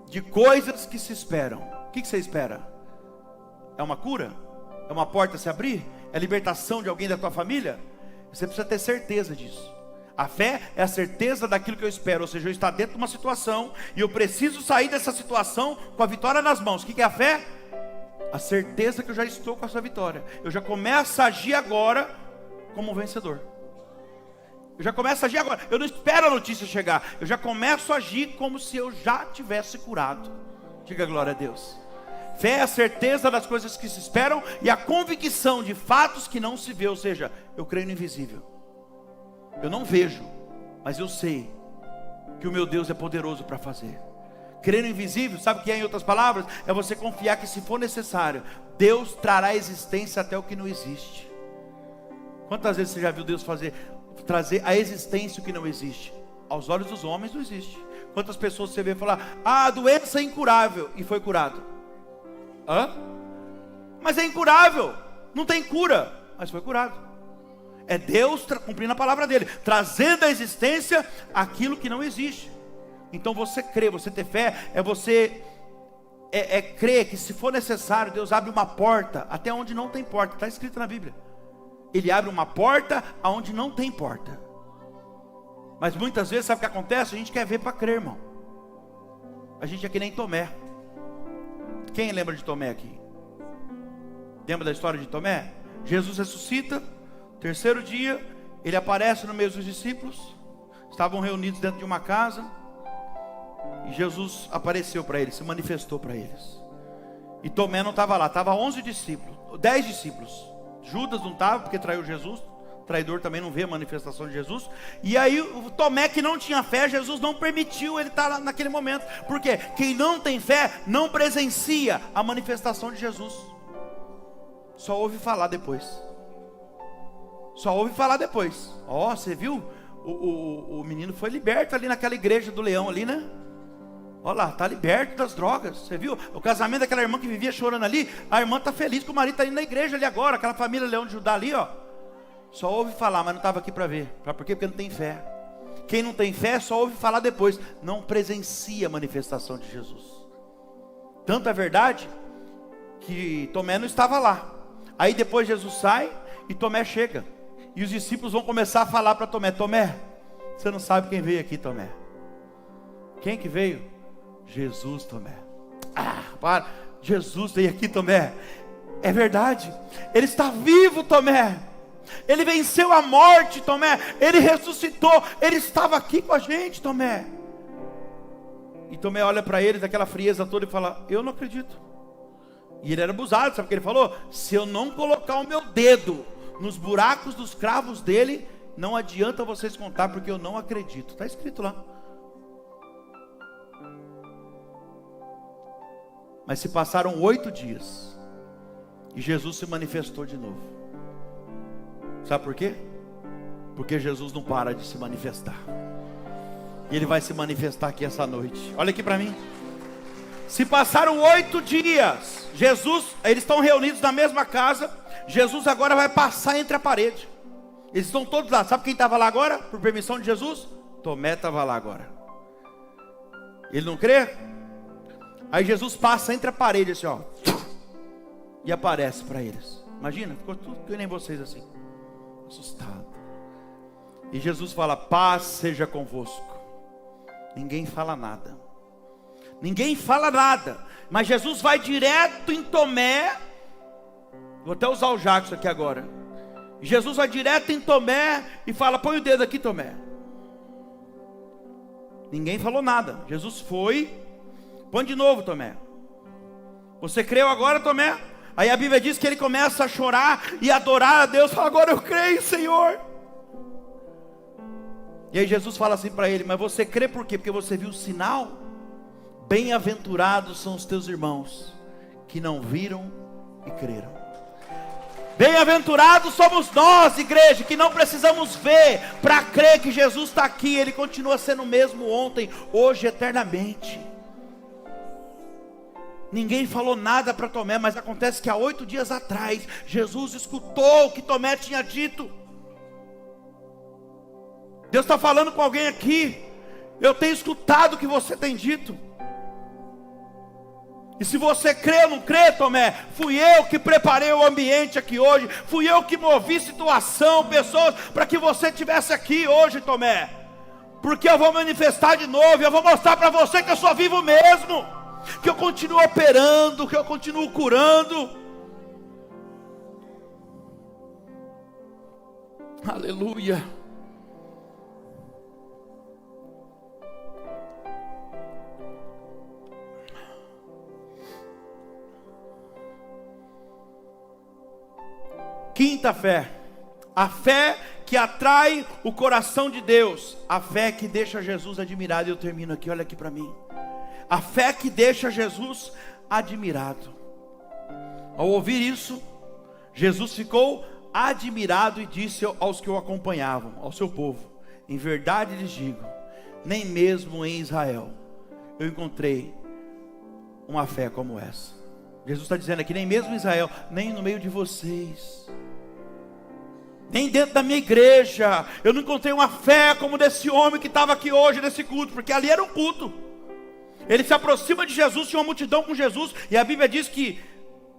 de coisas que se esperam. O que você espera? É uma cura? É uma porta se abrir? É a libertação de alguém da tua família? Você precisa ter certeza disso. A fé é a certeza daquilo que eu espero. Ou seja, eu estou dentro de uma situação e eu preciso sair dessa situação com a vitória nas mãos. O que é a fé? A certeza que eu já estou com essa vitória. Eu já começo a agir agora como um vencedor. Eu já começo a agir agora. Eu não espero a notícia chegar. Eu já começo a agir como se eu já tivesse curado. Diga glória a Deus. Fé é a certeza das coisas que se esperam e a convicção de fatos que não se vê. Ou seja, eu creio no invisível. Eu não vejo, mas eu sei que o meu Deus é poderoso para fazer. Crer no invisível, sabe o que é, em outras palavras? É você confiar que, se for necessário, Deus trará à existência até o que não existe. Quantas vezes você já viu Deus trazer à existência o que não existe? Aos olhos dos homens não existe. Quantas pessoas você vê falar: a doença é incurável, e foi curado? Mas é incurável, não tem cura, mas foi curado. É Deus cumprindo a palavra dele, trazendo à existência aquilo que não existe. Então você crê, você ter fé, é você crer que, se for necessário, Deus abre uma porta até onde não tem porta. Está escrito na Bíblia. Ele abre uma porta aonde não tem porta. Mas muitas vezes, sabe o que acontece? A gente quer ver para crer, irmão. A gente é que nem Tomé. Quem lembra de Tomé aqui? Lembra da história de Tomé? Jesus ressuscita. Terceiro dia, ele aparece no meio dos discípulos. Estavam reunidos dentro de uma casa. E Jesus apareceu para eles, se manifestou para eles. E Tomé não estava lá, estava 11 discípulos, 10 discípulos. Judas não estava, porque traiu Jesus. O traidor também não vê a manifestação de Jesus. E aí o Tomé, que não tinha fé, Jesus não permitiu ele estar lá naquele momento. Por quê? Quem não tem fé não presencia a manifestação de Jesus. Só ouve falar depois. Só ouve falar depois. Ó, você viu? O menino foi liberto ali naquela igreja do Leão ali, né? Olha lá, está liberto das drogas. Você viu? O casamento daquela irmã que vivia chorando ali. A irmã está feliz que o marido está indo na igreja ali agora. Aquela família Leão de Judá ali, ó. Só ouve falar, mas não estava aqui para ver. Por quê? Porque não tem fé. Quem não tem fé só ouve falar depois. Não presencia a manifestação de Jesus. Tanto é verdade que Tomé não estava lá. Aí depois Jesus sai e Tomé chega. E os discípulos vão começar a falar para Tomé: Tomé, você não sabe quem veio aqui, Tomé. Quem que veio? Jesus, Tomé. Para. Jesus veio aqui, Tomé. É verdade. Ele está vivo, Tomé. Ele venceu a morte, Tomé. Ele ressuscitou. Ele estava aqui com a gente, Tomé. E Tomé olha para ele daquela frieza toda e fala: eu não acredito. E ele era abusado, sabe o que ele falou? Se eu não colocar o meu dedo nos buracos dos cravos dele, não adianta vocês contar, porque eu não acredito. Está escrito lá. Mas se passaram 8 dias e Jesus se manifestou de novo. Sabe por quê? Porque Jesus não para de se manifestar. E Ele vai se manifestar aqui essa noite. Olha aqui para mim. Se passaram 8 dias, eles estão reunidos na mesma casa. Jesus agora vai passar entre a parede. Eles estão todos lá. Sabe quem estava lá agora? Por permissão de Jesus? Tomé estava lá agora. Ele não crê? Aí Jesus passa entre a parede assim, ó, e aparece para eles. Imagina, ficou tudo que nem vocês assim, assustado. E Jesus fala: paz seja convosco. Ninguém fala nada. Ninguém fala nada, mas Jesus vai direto em Tomé. Vou até usar o Jackson aqui agora. Jesus vai direto em Tomé e fala: põe o dedo aqui, Tomé. Ninguém falou nada. Jesus foi: põe de novo, Tomé. Você creu agora, Tomé? Aí a Bíblia diz que ele começa a chorar e adorar a Deus. Fala: agora eu creio, Senhor. E aí Jesus fala assim para ele: mas você crê por quê? Porque você viu o sinal? Bem-aventurados são os teus irmãos que não viram e creram. Bem-aventurados somos nós, igreja, que não precisamos ver para crer que Jesus está aqui. Ele continua sendo o mesmo ontem, hoje, eternamente. Ninguém falou nada para Tomé, mas acontece que há 8 dias atrás, Jesus escutou o que Tomé tinha dito. Deus está falando com alguém aqui. Eu tenho escutado o que você tem dito. E se você crê ou não crê, Tomé, fui eu que preparei o ambiente aqui hoje, fui eu que movi situação, pessoas, para que você estivesse aqui hoje, Tomé, porque eu vou manifestar de novo, eu vou mostrar para você que eu sou vivo mesmo, que eu continuo operando, que eu continuo curando. Aleluia. Quinta fé, a fé que atrai o coração de Deus, a fé que deixa Jesus admirado. Eu termino aqui, olha aqui para mim. A fé que deixa Jesus admirado. Ao ouvir isso, Jesus ficou admirado e disse aos que o acompanhavam, ao seu povo: em verdade lhes digo, nem mesmo em Israel eu encontrei uma fé como essa. Jesus está dizendo aqui: nem mesmo em Israel, nem no meio de vocês, nem dentro da minha igreja, eu não encontrei uma fé como desse homem que estava aqui hoje nesse culto, porque ali era um culto. Ele se aproxima de Jesus, tinha uma multidão com Jesus, e a Bíblia diz que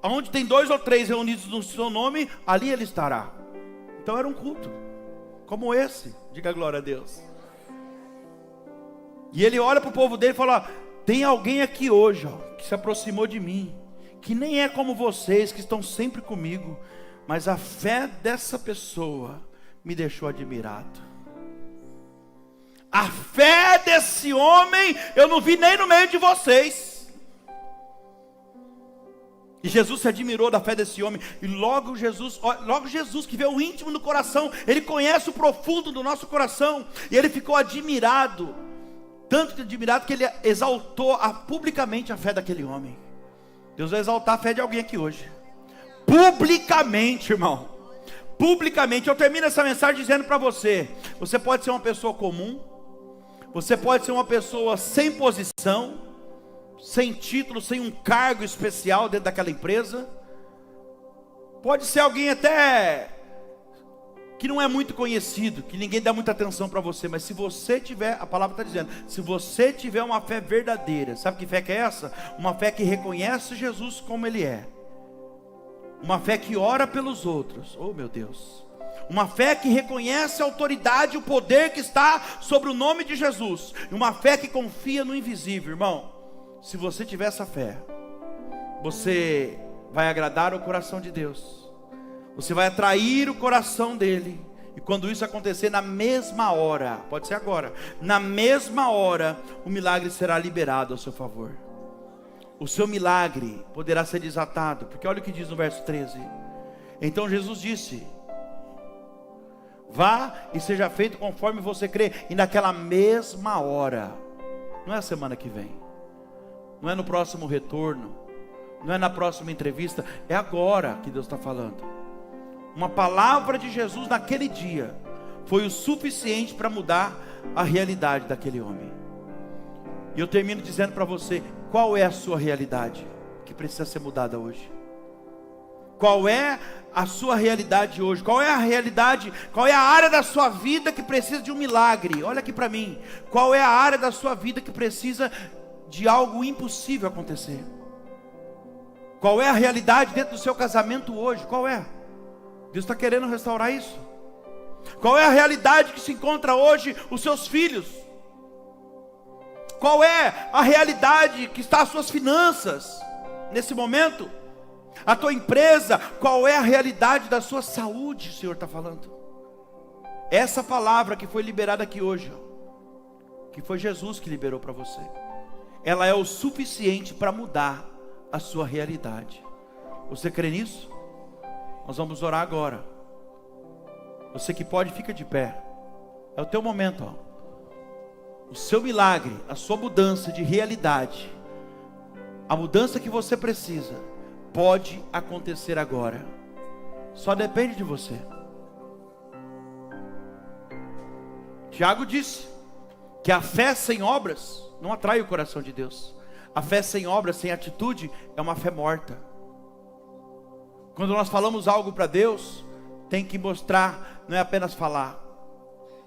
onde tem 2 ou 3 reunidos no seu nome, ali ele estará. Então era um culto como esse, diga glória a Deus. E ele olha para o povo dele e fala: tem alguém aqui hoje, que se aproximou de mim, que nem é como vocês, que estão sempre comigo, mas a fé dessa pessoa me deixou admirado. A fé desse homem eu não vi nem no meio de vocês. E Jesus se admirou da fé desse homem. E logo Jesus que vê o íntimo do coração, ele conhece o profundo do nosso coração, e ele ficou admirado, tanto admirado que ele exaltou publicamente a fé daquele homem. Deus vai exaltar a fé de alguém aqui hoje, publicamente, irmão, publicamente. Eu termino essa mensagem dizendo para você: você pode ser uma pessoa comum, você pode ser uma pessoa sem posição, sem título, sem um cargo especial dentro daquela empresa, pode ser alguém até que não é muito conhecido, que ninguém dá muita atenção para você, mas se você tiver, a palavra está dizendo, se você tiver uma fé verdadeira, sabe que fé que é essa? Uma fé que reconhece Jesus como Ele é, uma fé que ora pelos outros, oh meu Deus, uma fé que reconhece a autoridade e o poder que está sobre o nome de Jesus, e uma fé que confia no invisível. Irmão, se você tiver essa fé, você vai agradar o coração de Deus, você vai atrair o coração dele, e quando isso acontecer, na mesma hora, pode ser agora, na mesma hora, o milagre será liberado ao seu favor. O seu milagre poderá ser desatado, porque olha o que diz no verso 13. Então Jesus disse: vá e seja feito conforme você crê. E naquela mesma hora, não é a semana que vem, não é no próximo retorno, não é na próxima entrevista, é agora que Deus está falando. Uma palavra de Jesus naquele dia foi o suficiente para mudar a realidade daquele homem. E eu termino dizendo para você: qual é a sua realidade que precisa ser mudada hoje? Qual é a sua realidade hoje? Qual é a realidade, qual é a área da sua vida que precisa de um milagre? Olha aqui para mim. Qual é a área da sua vida que precisa de algo impossível acontecer? Qual é a realidade dentro do seu casamento hoje? Qual é? Deus está querendo restaurar isso. Qual é a realidade que se encontra hoje os seus filhos? Qual é a realidade que está as suas finanças nesse momento? A tua empresa, qual é a realidade da sua saúde? O Senhor está falando. Essa palavra que foi liberada aqui hoje, que foi Jesus que liberou para você, ela é o suficiente para mudar a sua realidade. Você crê nisso? Nós vamos orar agora. Você que pode, fica de pé. É o teu momento, ó. O seu milagre, a sua mudança de realidade, a mudança que você precisa, pode acontecer agora. Só depende de você. Tiago disse que a fé sem obras não atrai o coração de Deus. A fé sem obras, sem atitude, é uma fé morta. Quando nós falamos algo para Deus, tem que mostrar, não é apenas falar.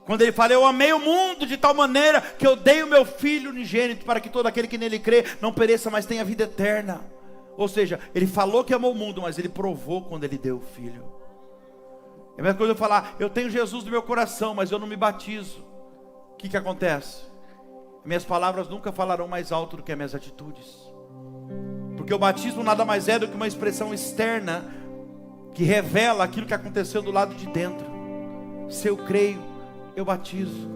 Quando ele fala, eu amei o mundo de tal maneira que eu dei o meu Filho unigênito, para que todo aquele que nele crê não pereça, mas tenha vida eterna. Ou seja, ele falou que amou o mundo, mas ele provou quando ele deu o Filho. É a mesma coisa eu falar, eu tenho Jesus no meu coração, mas eu não me batizo. O que acontece? Minhas palavras nunca falarão mais alto do que as minhas atitudes. Porque o batismo nada mais é do que uma expressão externa que revela aquilo que aconteceu do lado de dentro. Se eu creio, eu batizo.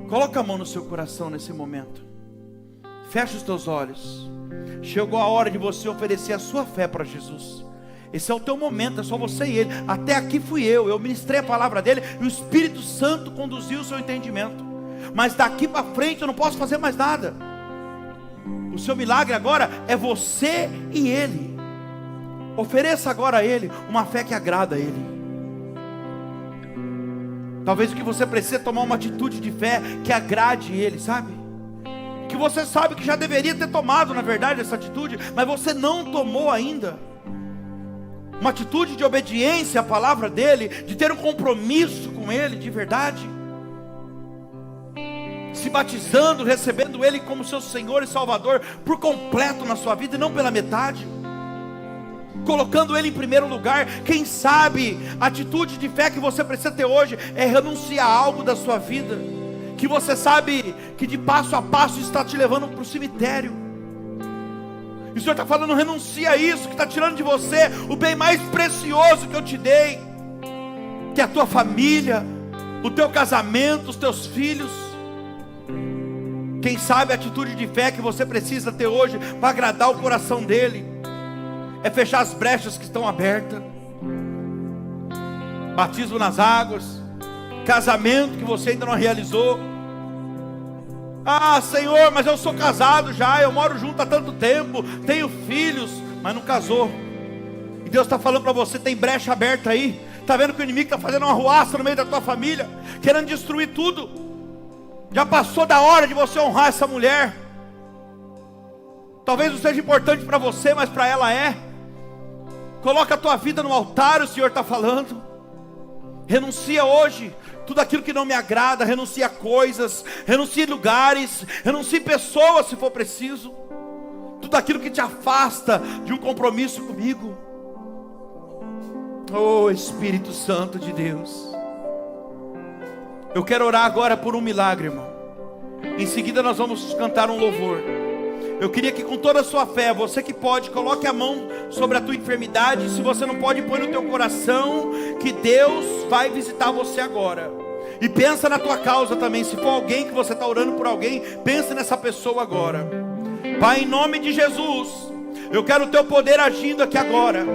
Coloca a mão no seu coração nesse momento. Fecha os teus olhos. Chegou a hora de você oferecer a sua fé para Jesus. Esse é o teu momento, é só você e ele. Até aqui fui eu ministrei a palavra dele e o Espírito Santo conduziu o seu entendimento. Mas daqui para frente eu não posso fazer mais nada. O seu milagre agora é você e ele. Ofereça agora a ele uma fé que agrada a ele. Talvez o que você precisa é tomar uma atitude de fé que agrade ele, sabe? Que você sabe que já deveria ter tomado, na verdade, essa atitude, mas você não tomou ainda. Uma atitude de obediência à palavra dele, de ter um compromisso com ele de verdade. Se batizando, recebendo ele como seu Senhor e Salvador por completo na sua vida e não pela metade. Colocando ele em primeiro lugar. Quem sabe a atitude de fé que você precisa ter hoje é renunciar a algo da sua vida que você sabe que de passo a passo está te levando para o cemitério. E o Senhor está falando, renuncia a isso que está tirando de você o bem mais precioso que eu te dei, que é a tua família, o teu casamento, os teus filhos. Quem sabe a atitude de fé que você precisa ter hoje para agradar o coração dele é fechar as brechas que estão abertas. Batismo nas águas, casamento que você ainda não realizou. Ah, Senhor, mas eu sou casado já, eu moro junto há tanto tempo, tenho filhos, mas não casou. E Deus está falando para você, tem brecha aberta aí. Está vendo que o inimigo está fazendo uma arruaça no meio da tua família, querendo destruir tudo. Já passou da hora de você honrar essa mulher. Talvez não seja importante para você, mas para ela é. Coloca a tua vida no altar, o Senhor está falando. Renuncia hoje tudo aquilo que não me agrada. Renuncia coisas, renuncia lugares, renuncia pessoas se for preciso. Tudo aquilo que te afasta de um compromisso comigo. Oh Espírito Santo de Deus, eu quero orar agora por um milagre, irmão. Em seguida nós vamos cantar um louvor. Eu queria que com toda a sua fé, você que pode, coloque a mão sobre a tua enfermidade. Se você não pode, põe no teu coração que Deus vai visitar você agora. E pensa na tua causa também. Se for alguém que você está orando por alguém, pense nessa pessoa agora. Pai, em nome de Jesus, eu quero o teu poder agindo aqui agora.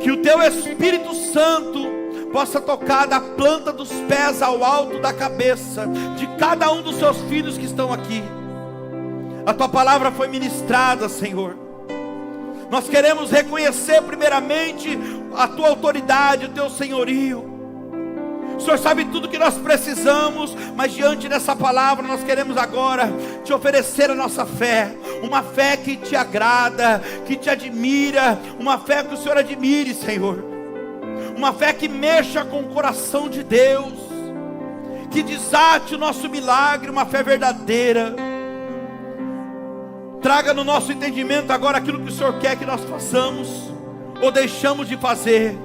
Que o teu Espírito Santo possa tocar da planta dos pés ao alto da cabeça de cada um dos seus filhos que estão aqui. A tua palavra foi ministrada, Senhor. Nós queremos reconhecer primeiramente a tua autoridade, o teu senhorio. O Senhor sabe tudo que nós precisamos, mas diante dessa palavra nós queremos agora te oferecer a nossa fé. Uma fé que te agrada, que te admira, uma fé que o Senhor admire, Senhor. Uma fé que mexa com o coração de Deus, que desate o nosso milagre, uma fé verdadeira. Traga no nosso entendimento agora aquilo que o Senhor quer que nós façamos ou deixamos de fazer.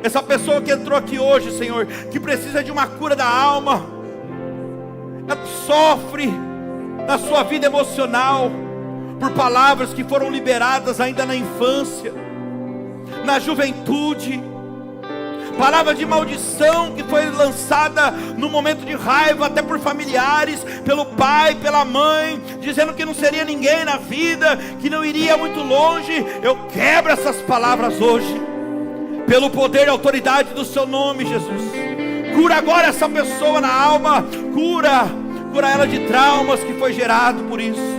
Essa pessoa que entrou aqui hoje, Senhor, que precisa de uma cura da alma, é sofre na sua vida emocional por palavras que foram liberadas ainda na infância, na juventude, palavra de maldição que foi lançada no momento de raiva, até por familiares, pelo pai, pela mãe, dizendo que não seria ninguém na vida, que não iria muito longe. Eu quebro essas palavras hoje, pelo poder e autoridade do seu nome, Jesus. Cura agora essa pessoa na alma, cura ela de traumas que foi gerado por isso.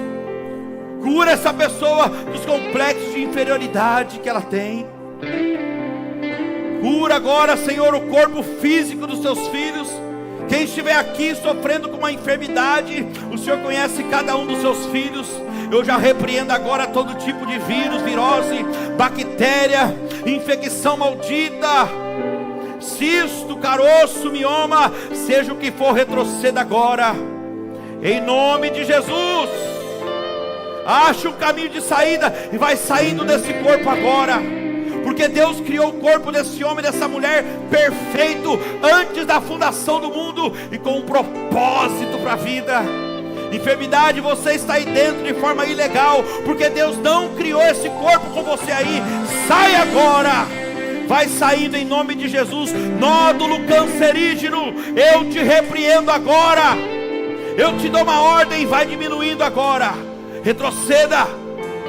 Cura essa pessoa dos complexos de inferioridade que ela tem. Cura agora, Senhor, o corpo físico dos seus filhos. Quem estiver aqui sofrendo com uma enfermidade, o Senhor conhece cada um dos seus filhos. Eu já repreendo agora todo tipo de vírus, virose, bactéria, infecção maldita, cisto, caroço, mioma, seja o que for, retroceda agora, em nome de Jesus. Ache um caminho de saída e vai saindo desse corpo agora, porque Deus criou o corpo desse homem, dessa mulher perfeito, antes da fundação do mundo, e com um propósito para a vida. Enfermidade, você está aí dentro de forma ilegal, porque Deus não criou esse corpo com você aí. Sai agora, vai saindo em nome de Jesus. Nódulo cancerígeno, eu te repreendo agora, eu te dou uma ordem, vai diminuindo agora, retroceda.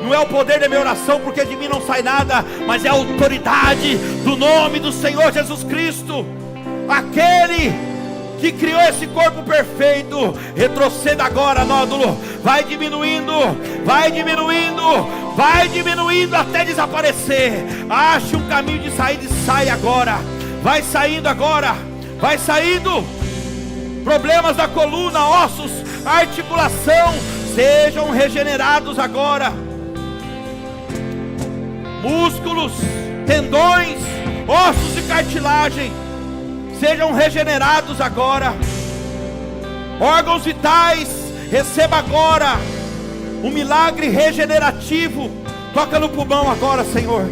Não é o poder da minha oração, porque de mim não sai nada, mas é a autoridade do nome do Senhor Jesus Cristo, aquele que criou esse corpo perfeito. Retroceda agora, nódulo, vai diminuindo, vai diminuindo, vai diminuindo até desaparecer. Ache um caminho de saída e sai agora, vai saindo agora, vai saindo. Problemas da coluna, ossos, articulação, sejam regenerados agora. Músculos, tendões, ossos e cartilagem, sejam regenerados agora. Órgãos vitais, receba agora um milagre regenerativo. Toca no pulmão agora, Senhor.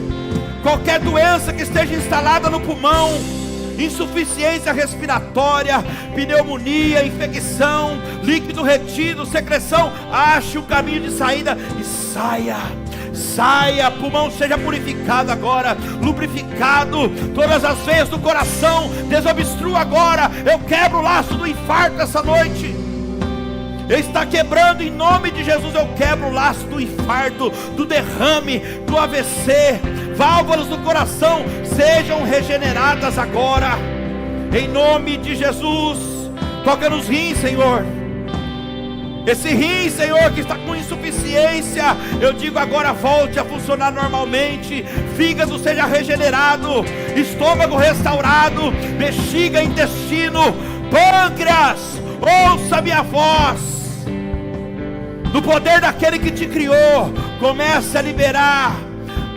Qualquer doença que esteja instalada no pulmão, insuficiência respiratória, pneumonia, infecção, líquido retido, secreção, ache um caminho de saída e saia. Saia, pulmão seja purificado agora, lubrificado, todas as veias do coração, desobstrua agora. Eu quebro o laço do infarto essa noite. Está quebrando em nome de Jesus. Eu quebro o laço do infarto, do derrame, do AVC. Válvulas do coração sejam regeneradas agora, em nome de Jesus. Toca nos rins, Senhor. Esse rim, Senhor, que está com insuficiência, eu digo agora, volte a funcionar normalmente. Fígado seja regenerado, estômago restaurado, bexiga, intestino, pâncreas, ouça minha voz. No poder daquele que te criou, comece a liberar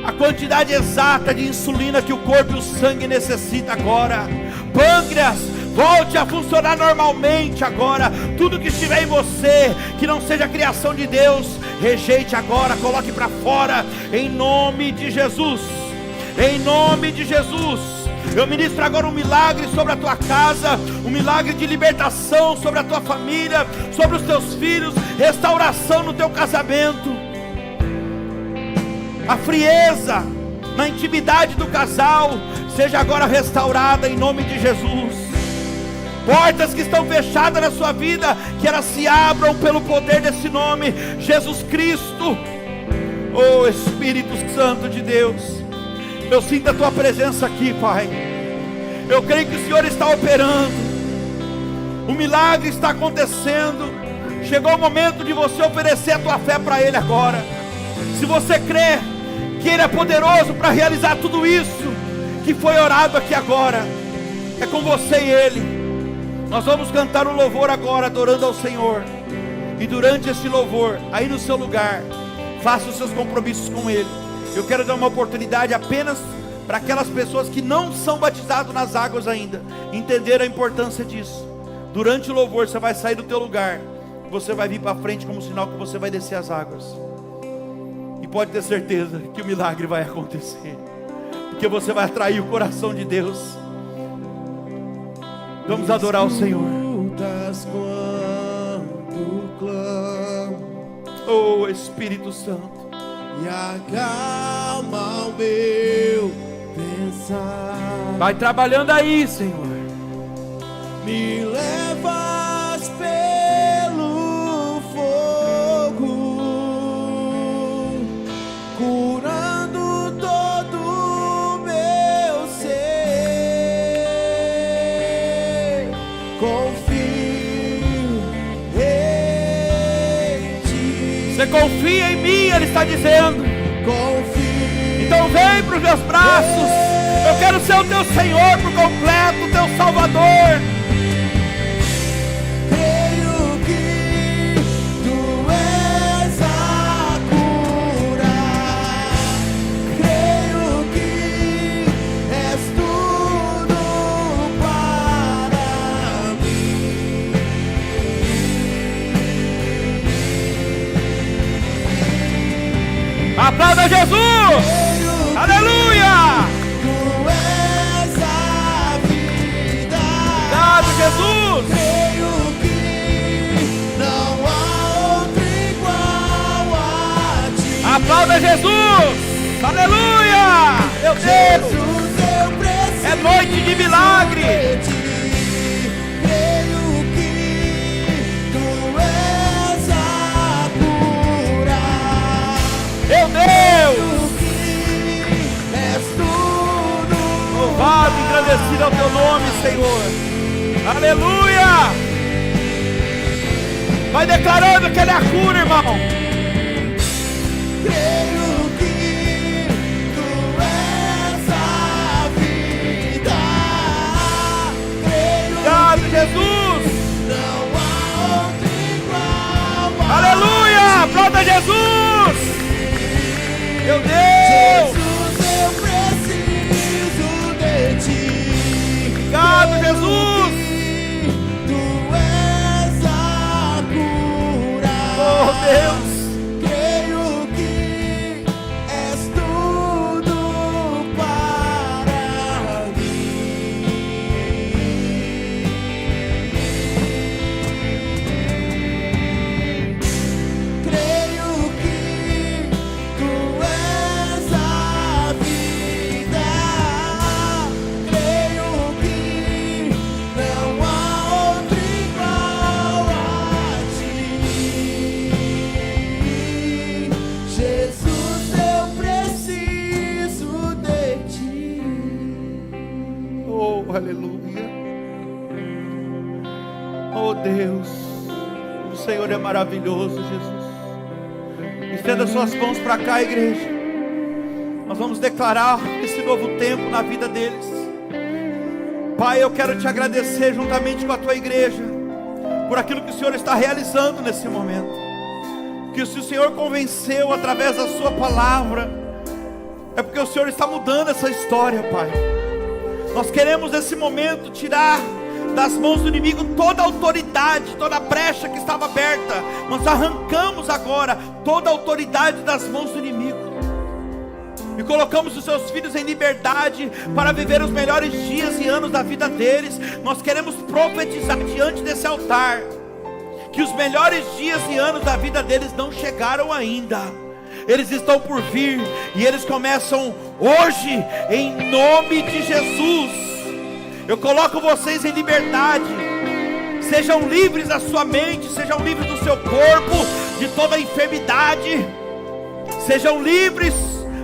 a quantidade exata de insulina que o corpo e o sangue necessita agora. Pâncreas, volte a funcionar normalmente agora. Tudo que estiver em você, que não seja criação de Deus, rejeite agora, coloque para fora, em nome de Jesus. Em nome de Jesus. Eu ministro agora um milagre sobre a tua casa, um milagre de libertação sobre a tua família, sobre os teus filhos, restauração no teu casamento. A frieza na intimidade do casal seja agora restaurada em nome de Jesus. Portas que estão fechadas na sua vida, que elas se abram pelo poder desse nome, Jesus Cristo. Oh Espírito Santo de Deus, eu sinto a tua presença aqui, Pai. Eu creio que o Senhor está operando, o milagre está acontecendo. Chegou o momento de você oferecer a tua fé para Ele agora. Se você crê que Ele é poderoso para realizar tudo isso que foi orado aqui agora, é com você e Ele. Nós vamos cantar um louvor agora, adorando ao Senhor. E durante esse louvor, aí no seu lugar, faça os seus compromissos com Ele. Eu quero dar uma oportunidade apenas para aquelas pessoas que não são batizadas nas águas ainda, entender a importância disso. Durante o louvor, você vai sair do teu lugar, você vai vir para frente como sinal que você vai descer as águas. E pode ter certeza que o milagre vai acontecer, porque você vai atrair o coração de Deus. Vamos adorar o Senhor. Quando Oh Espírito Santo, e acalma o meu pensar. vai trabalhando aí, Senhor. Me levas pelo fogo, curando todo o meu ser. Confio em ti. Você confia em mim, Ele está dizendo. Confio. Então vem para os meus braços. Eu quero ser o teu Senhor por completo, o teu Salvador. Creio que tu és a cura. Creio que és tudo para mim. Aplauda Jesus! Aleluia! Tu és a vida. Obrigado, Jesus! Creio que não há outro igual a ti. Aplauda Jesus! Aleluia! Meu Deus! Jesus, eu preciso É noite de milagre! de ti. Creio que tu és a cura. Meu Deus! Creio que és tudo. Louvado e engrandecido é o teu nome, Senhor. Aleluia! Vai declarando que Ele é a cura, irmão. Creio que tu és a vida. Creio Obrigado, que Jesus! não há outro igual a Aleluia! Aplauda Jesus! Meu Deus! Jesus, eu preciso de ti. Obrigado, Jesus! Tu és a cura. Oh, Deus! Creio que és tudo para mim. Creio que tu és a vida. Creio que não há outro igual a ti. Jesus, eu preciso de ti. Oh, aleluia! Oh, Deus! O Senhor é maravilhoso, Jesus. Estenda suas mãos para cá, igreja. Nós vamos declarar esse novo tempo na vida deles. Pai, eu quero te agradecer juntamente com a tua igreja por aquilo que o Senhor está realizando nesse momento. Que se o Senhor convenceu através da sua palavra, é porque o Senhor está mudando essa história, Pai. Nós queremos nesse momento tirar das mãos do inimigo toda a autoridade, toda a brecha que estava aberta. Nós arrancamos agora toda a autoridade das mãos do inimigo e colocamos os seus filhos em liberdade para viver os melhores dias e anos da vida deles. Nós queremos profetizar diante desse altar que os melhores dias e anos da vida deles não chegaram ainda. Eles estão por vir e eles começam hoje, em nome de Jesus. Eu coloco vocês em liberdade. Sejam livres da sua mente, sejam livres do seu corpo, de toda enfermidade. Sejam livres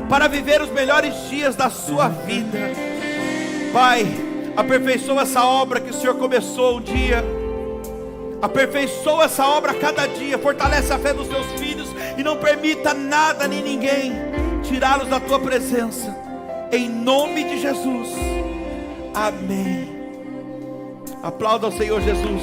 para viver os melhores dias da sua vida. Pai, aperfeiçoa essa obra que o Senhor começou um dia. Aperfeiçoa essa obra a cada dia. Fortalece a fé dos teus filhos e não permita nada nem ninguém tirá-los da tua presença. Em nome de Jesus. Amém. Aplauda ao Senhor Jesus.